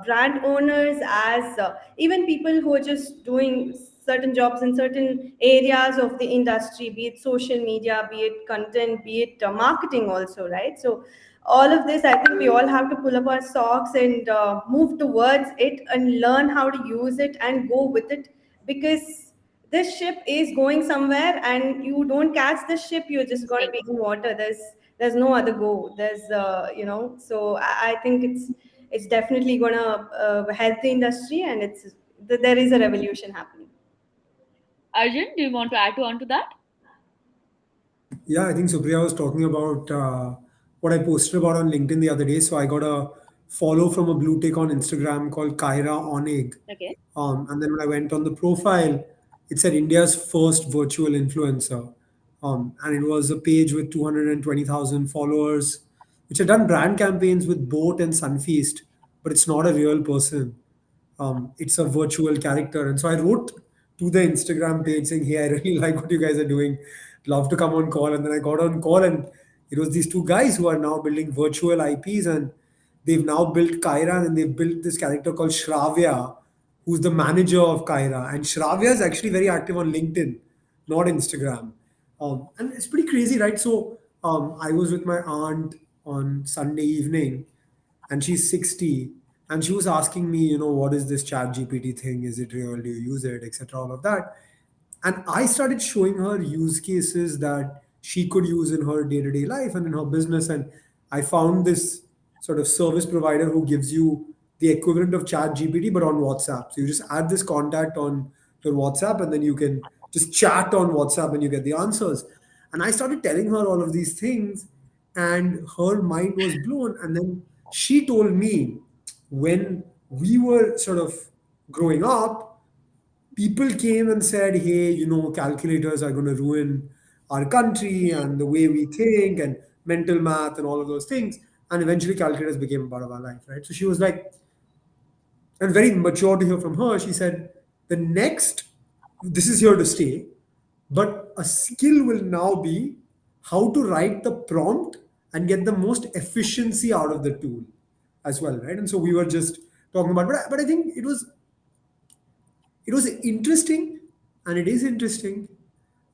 brand owners, as even people who are just doing certain jobs in certain areas of the industry, be it social media, be it content, be it marketing, also, right? So, all of this, I think we all have to pull up our socks and move towards it and learn how to use it and go with it, because this ship is going somewhere, and you don't catch the ship, you're just going to be in water. There's no other go. There's so I think it's definitely going to help the industry, and there is a revolution happening. Arjun, do you want to add on to that? Yeah, I think Supriya was talking about what I posted about on LinkedIn the other day. So I got a follow from a blue tick on Instagram called Kyra Onig. Okay. And then when I went on the profile, it said India's first virtual influencer. And it was a page with 220,000 followers, which had done brand campaigns with Boat and Sunfeast, but it's not a real person. It's a virtual character. And so I wrote to the Instagram page saying, "Hey, I really like what you guys are doing. Love to come on call." And then I got on call, and it was these two guys who are now building virtual IPs, and they've now built Kyra, and they've built this character called Shravya, who's the manager of Kyra. And Shravya is actually very active on LinkedIn, not Instagram. And it's pretty crazy, right? So I was with my aunt on Sunday evening, and she's 60, and she was asking me, what is this chat GPT thing? Is it real? Do you use it? Etc. All of that. And I started showing her use cases that she could use in her day-to-day life and in her business. And I found this sort of service provider who gives you the equivalent of chat GPT but on WhatsApp. So you just add this contact on your WhatsApp, and then you can just chat on WhatsApp and you get the answers. And I started telling her all of these things, and her mind was blown. And then she told me, when we were sort of growing up, people came and said, "Hey, calculators are going to ruin our country and the way we think and mental math and all of those things." And eventually, calculators became a part of our life, right? So she was like, and very mature to hear from her, she said, "The next, this is here to stay, but a skill will now be how to write the prompt and get the most efficiency out of the tool as well," right? And so we were just talking about, but I think it was interesting, and it is interesting,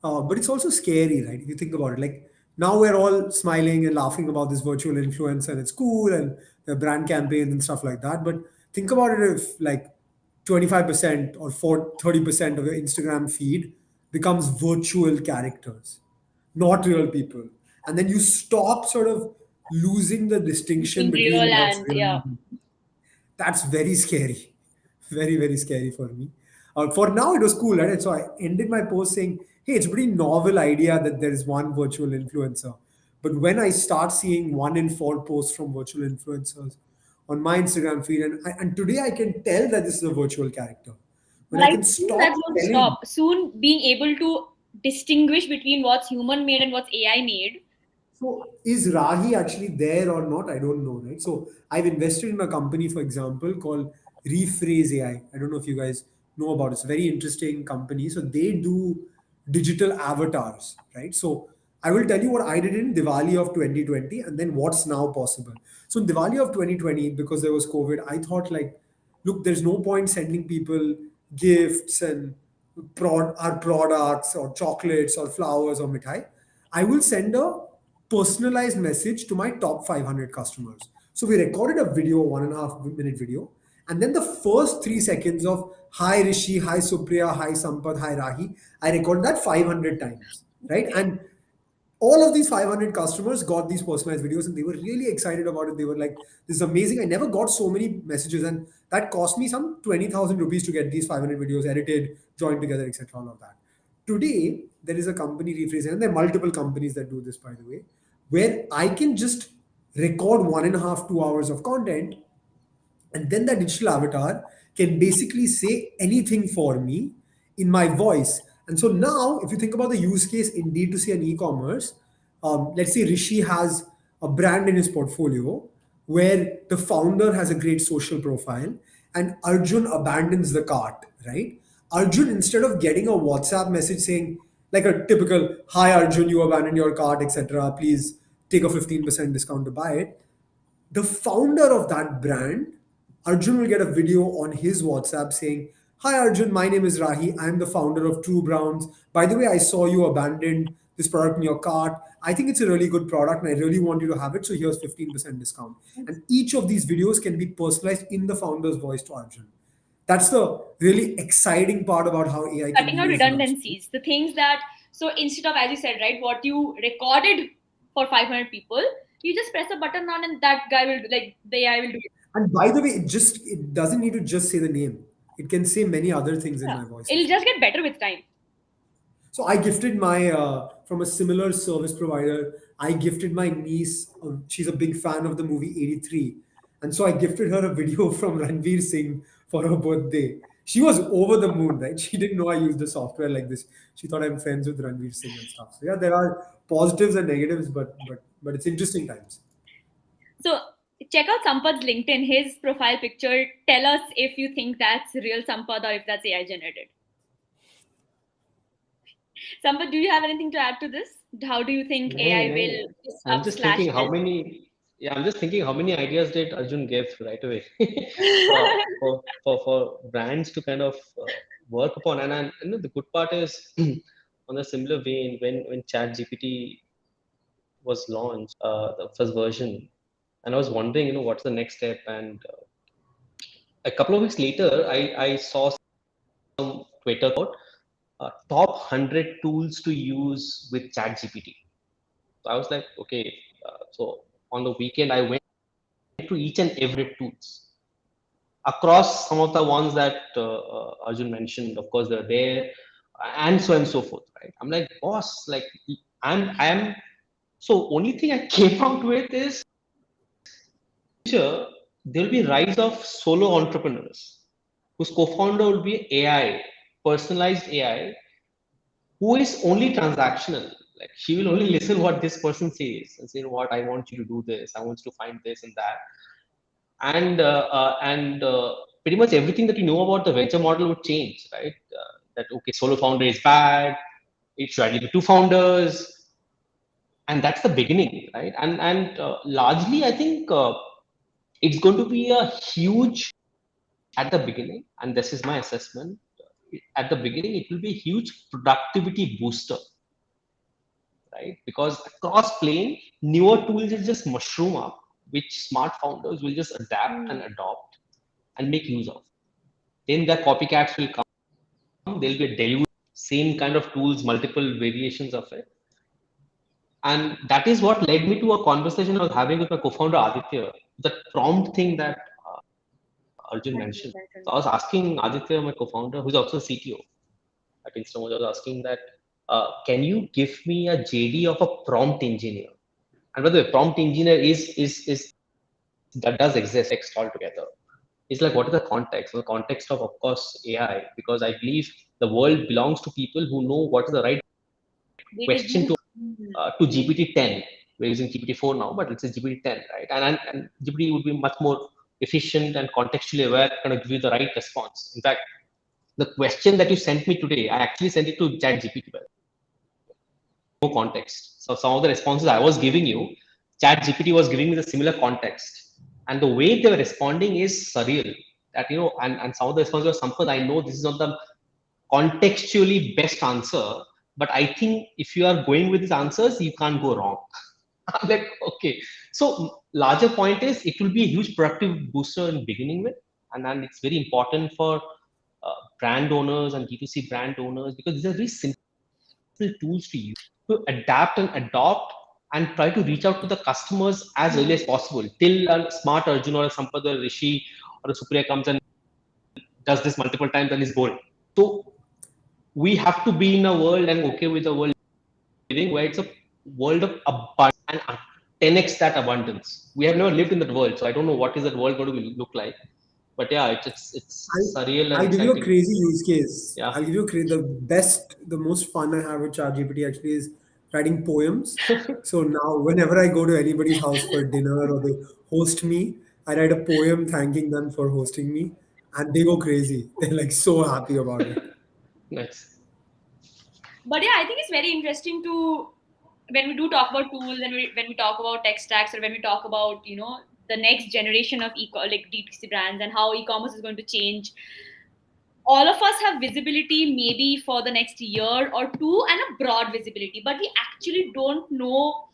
but it's also scary, right? If you think about it, like now we're all smiling and laughing about this virtual influence, and it's cool, and the brand campaigns and stuff like that. But think about it, if like 25% or 30% of your Instagram feed becomes virtual characters, not real people, and then you stop sort of losing the distinction Between real between what's and real. yeah. That's very scary. Very, very scary for me. For now, it was cool, right? And so I ended my post saying, "Hey, it's a pretty novel idea that there is one virtual influencer." But when I start seeing 1 in 4 posts from virtual influencers on my Instagram feed, and today I can tell that this is a virtual character. When But I I can think stop that's going to telling. stop soon. Being able to distinguish between what's human made and what's AI made. So is Rahi actually there or not? I don't know, right? So I've invested in a company, for example, called Rephrase AI. I don't know if you guys know about it. It's a very interesting company. So they do digital avatars, right? So I will tell you what I did in Diwali of 2020 and then what's now possible. So in Diwali of 2020, because there was COVID, I thought like, look, there's no point sending people gifts and our products or chocolates or flowers or mithai. I will send a personalized message to my top 500 customers. So we recorded a video, 1.5 minute video, and then the first 3 seconds of "Hi Rishi, hi Supriya, hi Sampad, hi Rahi," I recorded that 500 times, right? Okay. And all of these 500 customers got these personalized videos, and they were really excited about it. They were like, "This is amazing. I never got so many messages." And that cost me some 20,000 rupees to get these 500 videos edited, joined together, etc. All of that. Today, there is a company, Rephrase, and there are multiple companies that do this, by the way, where I can just record 1.5, 2 hours of content, and then that digital avatar can basically say anything for me in my voice. And so now, if you think about the use case in D2C and e-commerce, let's say Rishi has a brand in his portfolio where the founder has a great social profile and Arjun abandons the cart, right? Arjun, instead of getting a WhatsApp message saying, like a typical, "Hi Arjun, you abandoned your cart, etc. Please take a 15% discount to buy it," the founder of that brand, Arjun, will get a video on his WhatsApp saying, "Hi Arjun, my name is Rahi. I'm the founder of True Browns. By the way, I saw you abandoned this product in your cart. I think it's a really good product and I really want you to have it. So here's 15% discount." And each of these videos can be personalized in the founder's voice to Arjun. That's the really exciting part about how AI can Cutting be out used now. redundancies, the things that, so instead of, as you said, right, what you recorded for 500 people, you just press a button on and that guy will do, like the AI will do it. And by the way, it doesn't need to just say the name. It can say many other things in Yeah, my voice it'll as well. just get better with time. So I gifted my from a similar service provider. I gifted my niece. She's a big fan of the movie 83, and so I gifted her a video from Ranveer Singh for her birthday. She was over the moon, right? She didn't know I used a software like this. She thought I'm friends with Ranveer Singh and stuff. So yeah, there are positives and negatives, but it's interesting times. So check out Sampad's LinkedIn, his profile picture. Tell us if you think that's real Sampad or if that's AI generated. Sampad, do you have anything to add to this? How do you think AI will I'm disrupt just slash thinking how help? many. Yeah, I'm just thinking how many ideas did Arjun give right away for brands to kind of work upon. And you know, the good part is on a similar vein when ChatGPT was launched, the first version, and I was wondering, you know, what's the next step. And a couple of weeks later, I saw some Twitter about top 100 tools to use with ChatGPT. So I was like, okay. So on the weekend, I went to each and every tools across some of the ones that Arjun mentioned. Of course, they're there, and so on and so forth. Right? I'm like, boss, like I'm. So only thing I came out with is future there will be rise of solo entrepreneurs whose co-founder will be AI, personalized AI, who is only transactional. Like she will only listen what this person says and say, what I want you to do this, I want you to find this and that, and pretty much everything that you know about the venture model would change, right? That okay, solo founder is bad. It should only be two founders, and that's the beginning, right? And largely, I think it's going to be a huge at the beginning, and this is my assessment. At the beginning, it will be a huge productivity booster, right? Because across plane, newer tools will just mushroom up, which smart founders will just adapt and adopt and make use of. Then the copycats will come. There'll be a deluge, same kind of tools, multiple variations of it. And that is what led me to a conversation I was having with my co-founder Aditya, the prompt thing that Arjun mentioned. So I was asking Aditya, my co-founder, who's also CTO at Instamojo, I was asking that, can you give me a JD of a prompt engineer? And by the way, prompt engineer is that does exist text altogether. It's like, what is the context? The context of course, AI, because I believe the world belongs to people who know what is the right They can question do. to GPT-10. We're using GPT-4 now, but let's say GPT-10, right? And GPT would be much more efficient and contextually aware, kind of give you the right response. In fact, the question that you sent me today, I actually sent it to ChatGPT. No context. So some of the responses I was giving you, ChatGPT was giving me the similar context, and the way they were responding is surreal. That you know, and some of the responses were Sampad, I know this is not the contextually best answer, but I think if you are going with these answers, you can't go wrong. I'm like, okay. So larger point is it will be a huge productive booster in beginning with, and then it's very important for brand owners and D2C brand owners because these are very simple tools to use to adapt and adopt and try to reach out to the customers as early as possible till a smart Arjun or a Sampad or a Rishi or a Supriya comes and does this multiple times and is bored. So we have to be in a world and okay with the world living where it's a world of abundance and 10x that abundance. We have never lived in that world, so I don't know what is that world going to look like. But yeah, it's surreal and I'll give you a exciting. crazy use case. Yeah. I'll give you the best, the most fun I have with ChatGPT actually is writing poems. So now, whenever I go to anybody's house for dinner or they host me, I write a poem thanking them for hosting me, and they go crazy. They're like so happy about it. Nice. But yeah, I think it's very interesting to when we do talk about tools and when we talk about tech stacks or when we talk about the next generation of like D2C brands and how e-commerce is going to change. All of us have visibility maybe for the next year or two and a broad visibility, but we actually don't know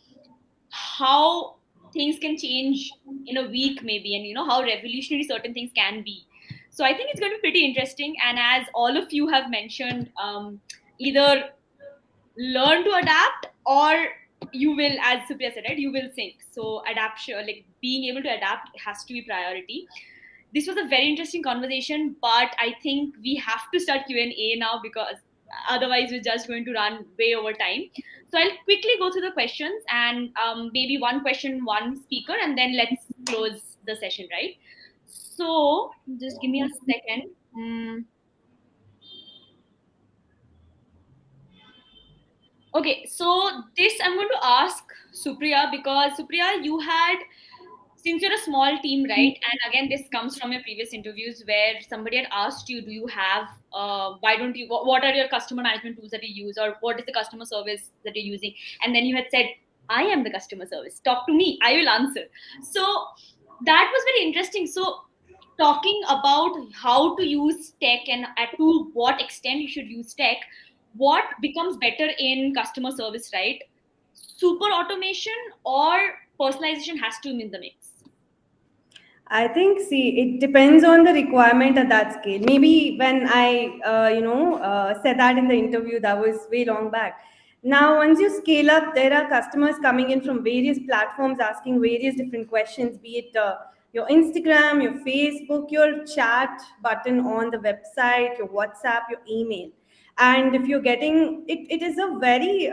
how things can change in a week maybe, and how revolutionary certain things can be. So I think it's going to be pretty interesting, and as all of you have mentioned, either learn to adapt or you will, as Supriya said, right, you will sink. So adaptation, like being able to adapt, has to be priority. This was a very interesting conversation, but I think we have to start Q&A now because Otherwise, we're just going to run way over time. So I'll quickly go through the questions and maybe one question, one speaker, and then let's close the session, right? So just give me a second. Okay, so this I'm going to ask Supriya, because Supriya, you had, since you're a small team, right? And again, this comes from your previous interviews where somebody had asked you, do you have, why don't you, what are your customer management tools that you use, or what is the customer service that you're using? And then you had said, I am the customer service. Talk to me, I will answer. So that was very interesting. So talking about how to use tech and to what extent you should use tech, what becomes better in customer service, right? Super automation or personalization has to be in the mix. I think, see, it depends on the requirement at that scale. Maybe when I, said that in the interview, that was way long back. Now, once you scale up, there are customers coming in from various platforms asking various different questions, be it your Instagram, your Facebook, your chat button on the website, your WhatsApp, your email. And if you're getting it, it is a very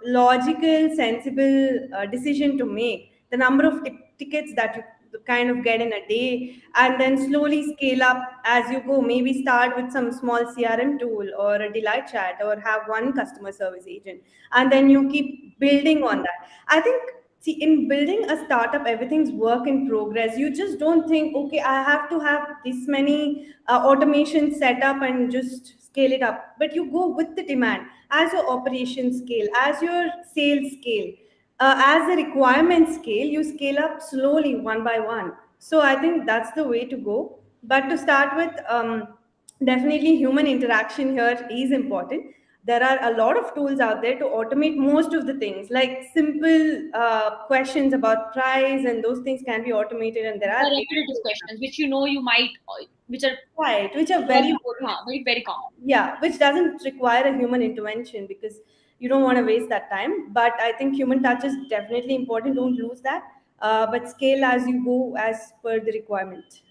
logical, sensible decision to make. The number of tickets that you kind of get in a day, and then slowly scale up as you go. Maybe start with some small CRM tool or a delight chat, or have one customer service agent, and then you keep building on that. I think, see, in building a startup, everything's work in progress. You just don't think, okay, I have to have this many automation set up and just scale it up, but you go with the demand. As your operations scale, as your sales scale, as the requirements scale, you scale up slowly, one by one. So I think that's the way to go. But to start with, definitely human interaction here is important. There are a lot of tools out there to automate most of the things, like simple questions about price, and those things can be automated. And there The are repetitive questions, which you know you might, which are right, which are very, very common. yeah, which doesn't require a human intervention, because you don't want to waste that time. But I think human touch is definitely important. Don't lose that. But scale as you go, as per the requirement.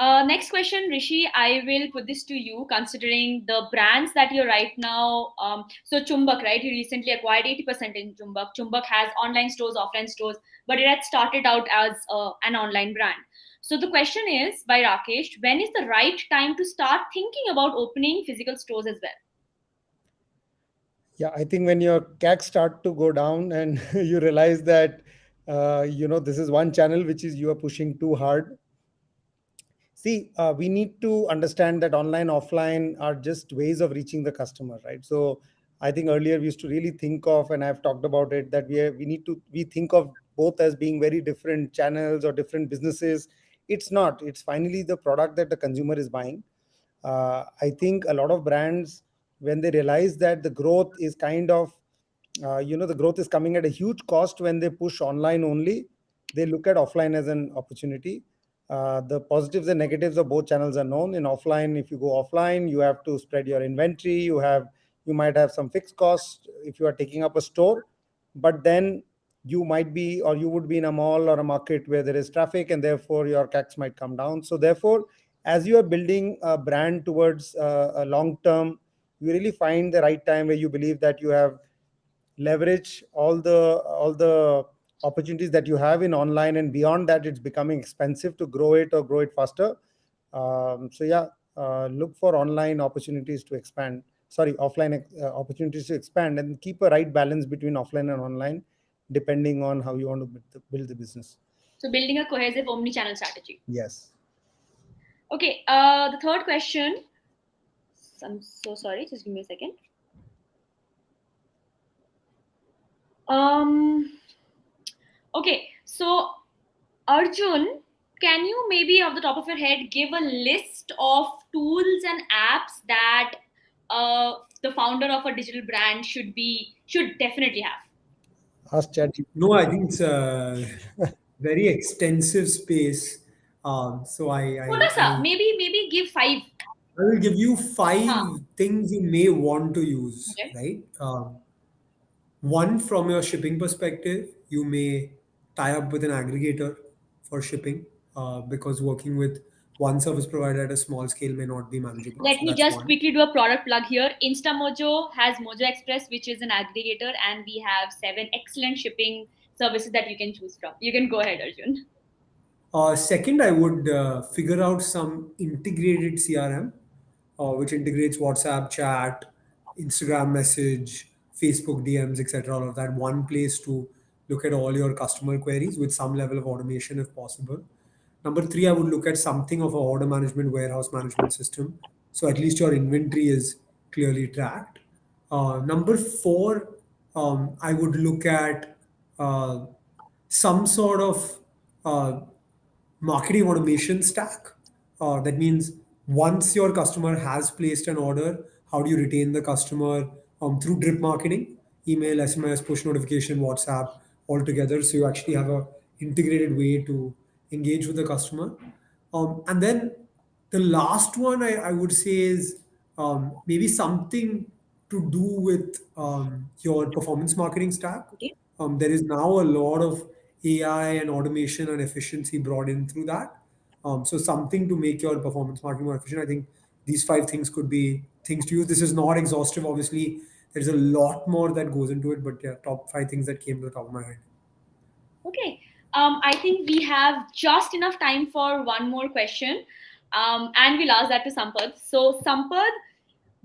Next question, Rishi, I will put this to you, considering the brands that you're right now. So Chumbak, right? You recently acquired 80% in Chumbak. Chumbak has online stores, offline stores, but it had started out as an online brand. So the question is, by Rakesh, when is the right time to start thinking about opening physical stores as well? Yeah, I think when your CAC start to go down and you realize that this is one channel which is you are pushing too hard. See, we need to understand that online, offline are just ways of reaching the customer, right? So I think earlier we used to really think of, and I've talked about it, that we think of both as being very different channels or different businesses. It's not. It's finally the product that the consumer is buying. I think a lot of brands, when they realize that the growth is kind of, the growth is coming at a huge cost when they push online only, they look at offline as an opportunity. The positives and negatives of both channels are known. In offline, if you go offline, you have to spread your inventory. You might have some fixed costs if you are taking up a store, but then you might be, or you would be in a mall or a market where there is traffic, and therefore your CACs might come down. So therefore, as you are building a brand towards a long term, you really find the right time where you believe that you have leverage all the opportunities that you have in online, and beyond that it's becoming expensive to grow it or grow it faster. So yeah, look for online opportunities to expand, sorry, offline opportunities to expand, and keep a right balance between offline and online depending on how you want to build the business. So building a cohesive omni-channel strategy. Yes. Okay, the third question. I'm so sorry, just give me a second. Okay, so Arjun, can you maybe off the top of your head give a list of tools and apps that the founder of a digital brand should definitely have? Ask ChatGPT. No, I think it's a very extensive space. So What is that? Maybe give five. I will give you Huh. 5 things you may want to use, Okay. right? One, from your shipping perspective, you may tie up with an aggregator for shipping, because working with one service provider at a small scale may not be manageable. Let So me that's just one. quickly do a product plug here. Instamojo has Mojo Express, which is an aggregator, and we have 7 excellent shipping services that you can choose from. You can go ahead, Arjun. Second, I would figure out some integrated CRM, which integrates WhatsApp chat, Instagram message, Facebook DMs, etc. All of that. One place to look at all your customer queries with some level of automation if possible. Number three, I would look at something of a order management, warehouse management system. So at least your inventory is clearly tracked. Number four, I would look at some sort of marketing automation stack. That means once your customer has placed an order, how do you retain the customer through drip marketing, email, SMS, push notification, WhatsApp, all together. So you actually have a integrated way to engage with the customer. And then the last one I would say is maybe something to do with your performance marketing stack. Okay. There is now a lot of AI and automation and efficiency brought in through that. So something to make your performance marketing more efficient. I think these five things could be things to use. This is not exhaustive. Obviously, there's a lot more that goes into it, but yeah, top five things that came to the top of my head. Okay. I think we have just enough time for one more question. And we'll ask that to Sampad. So, Sampad,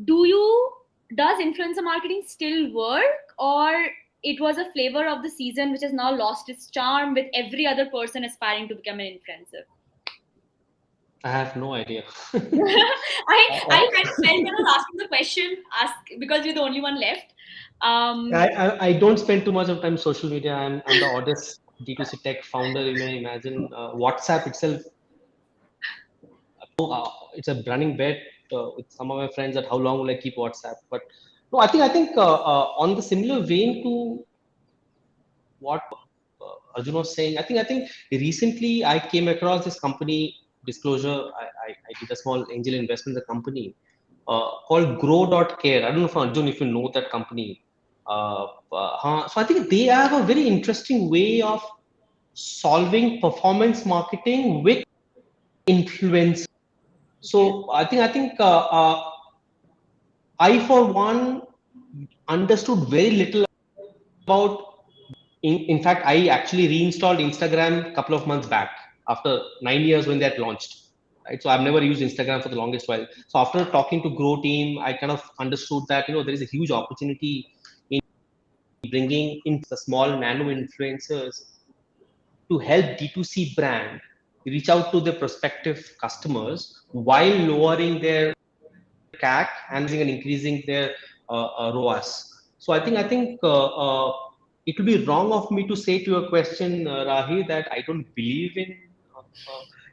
does influencer marketing still work, or it was a flavor of the season which has now lost its charm with every other person aspiring to become an influencer? I have no idea. I kind of felt when I was asking the question, ask because you're the only one left. I don't spend too much of time social media. I'm the oddest D2C tech founder you may imagine. WhatsApp itself, it's a running bet with some of my friends that how long will I keep WhatsApp? But no, I think on the similar vein to what Arjun was saying, I think recently I came across this company disclosure. I did a small angel investment in the company called G.O.A.T. I don't know if Arjun if you know that company. So I think they have a very interesting way of solving performance marketing with influence. Okay. So I for one understood very little about. In fact, I actually reinstalled Instagram a couple of months back after 9 years when they had launched. Right, so I've never used Instagram for the longest while. So after talking to Grow team, I kind of understood that there is a huge opportunity in bringing in the small nano influencers to help D2C brand reach out to their prospective customers while lowering their CAC and increasing their ROAS. So I think it will be wrong of me to say to your question, Rahi, that I don't believe in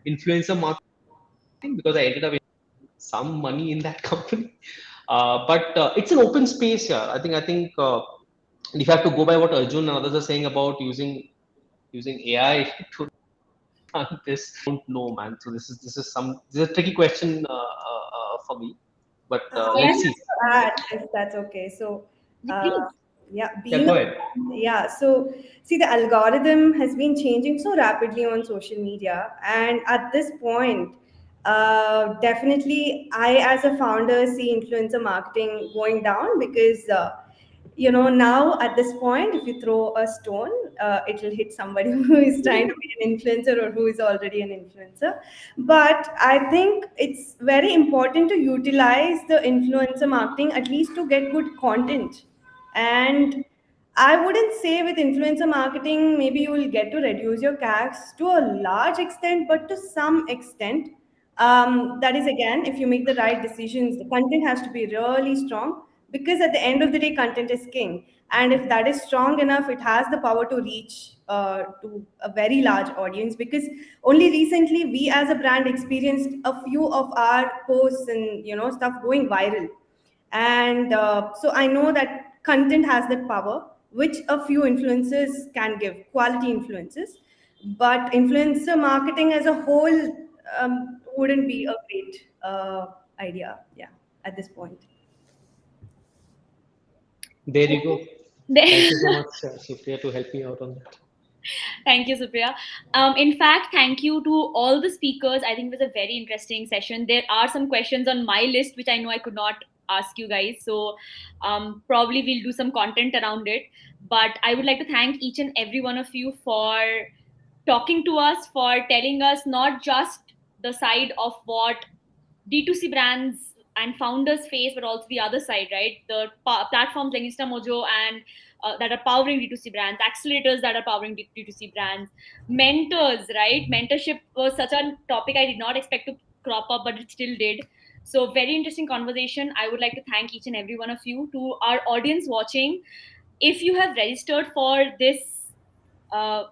influencer marketing because I ended up with some money in that company. But it's an open space here. I think if I have to go by what Arjun and others are saying about using AI to run this, I don't know, man. So this is a tricky question for me. But I Yes. let's would see. like to add, if that's okay. So, Yeah, uh, please. yeah, Yeah, being go a, ahead. yeah. So, see, the algorithm has been changing so rapidly on social media, and at this point, definitely, I as a founder see influencer marketing going down because. Now at this point, if you throw a stone, it will hit somebody who is trying to be an influencer or who is already an influencer. But I think it's very important to utilize the influencer marketing at least to get good content. And I wouldn't say with influencer marketing, maybe you will get to reduce your CACs to a large extent, but to some extent, that is again, if you make the right decisions, the content has to be really strong because at the end of the day, content is king. And if that is strong enough, it has the power to reach to a very large audience. Because only recently, we as a brand experienced a few of our posts and stuff going viral, and so I know that content has that power which a few influencers can give, quality influences, but influencer marketing as a whole wouldn't be a great idea, yeah, at this point. There you go. Okay. Thank you so much, Supriya, to help me out on that. Thank you, Supriya. In fact, thank you to all the speakers. I think it was a very interesting session. There are some questions on my list which I know I could not ask you guys. So probably we'll do some content around it. But I would like to thank each and every one of you for talking to us, for telling us not just the side of what D2C brands and founders face, but also the other side, right? The platforms like Instamojo and that are powering D2C brands, accelerators that are powering D2C brands, mentors, right? Mentorship was such a topic I did not expect to crop up, but it still did. So, very interesting conversation. I would like to thank each and every one of you. To our audience watching, if you have registered for this uh,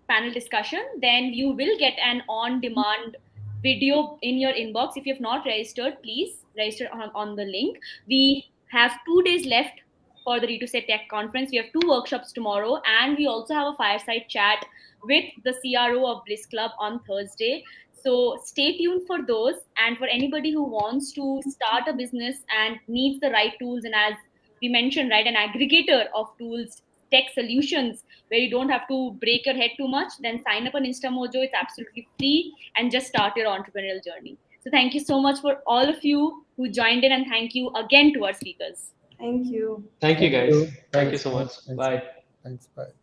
panel discussion, then you will get an on demand video in your inbox. If you have not registered, please register on the link. We have 2 days left for the D2C Tech Conference. We have 2 workshops tomorrow, and we also have a fireside chat with the CRO of Bliss Club on Thursday. So stay tuned for those. And for anybody who wants to start a business and needs the right tools, and as we mentioned, right, an aggregator of tools, tech solutions where you don't have to break your head too much, then sign up on Instamojo. It's absolutely free and just start your entrepreneurial journey. So thank you so much for all of you who joined in, and thank you again to our speakers. Thank you. Thank you, Thank guys. you. Thank you Thanks. so much. Thanks. Thanks. Bye. Thanks. Bye.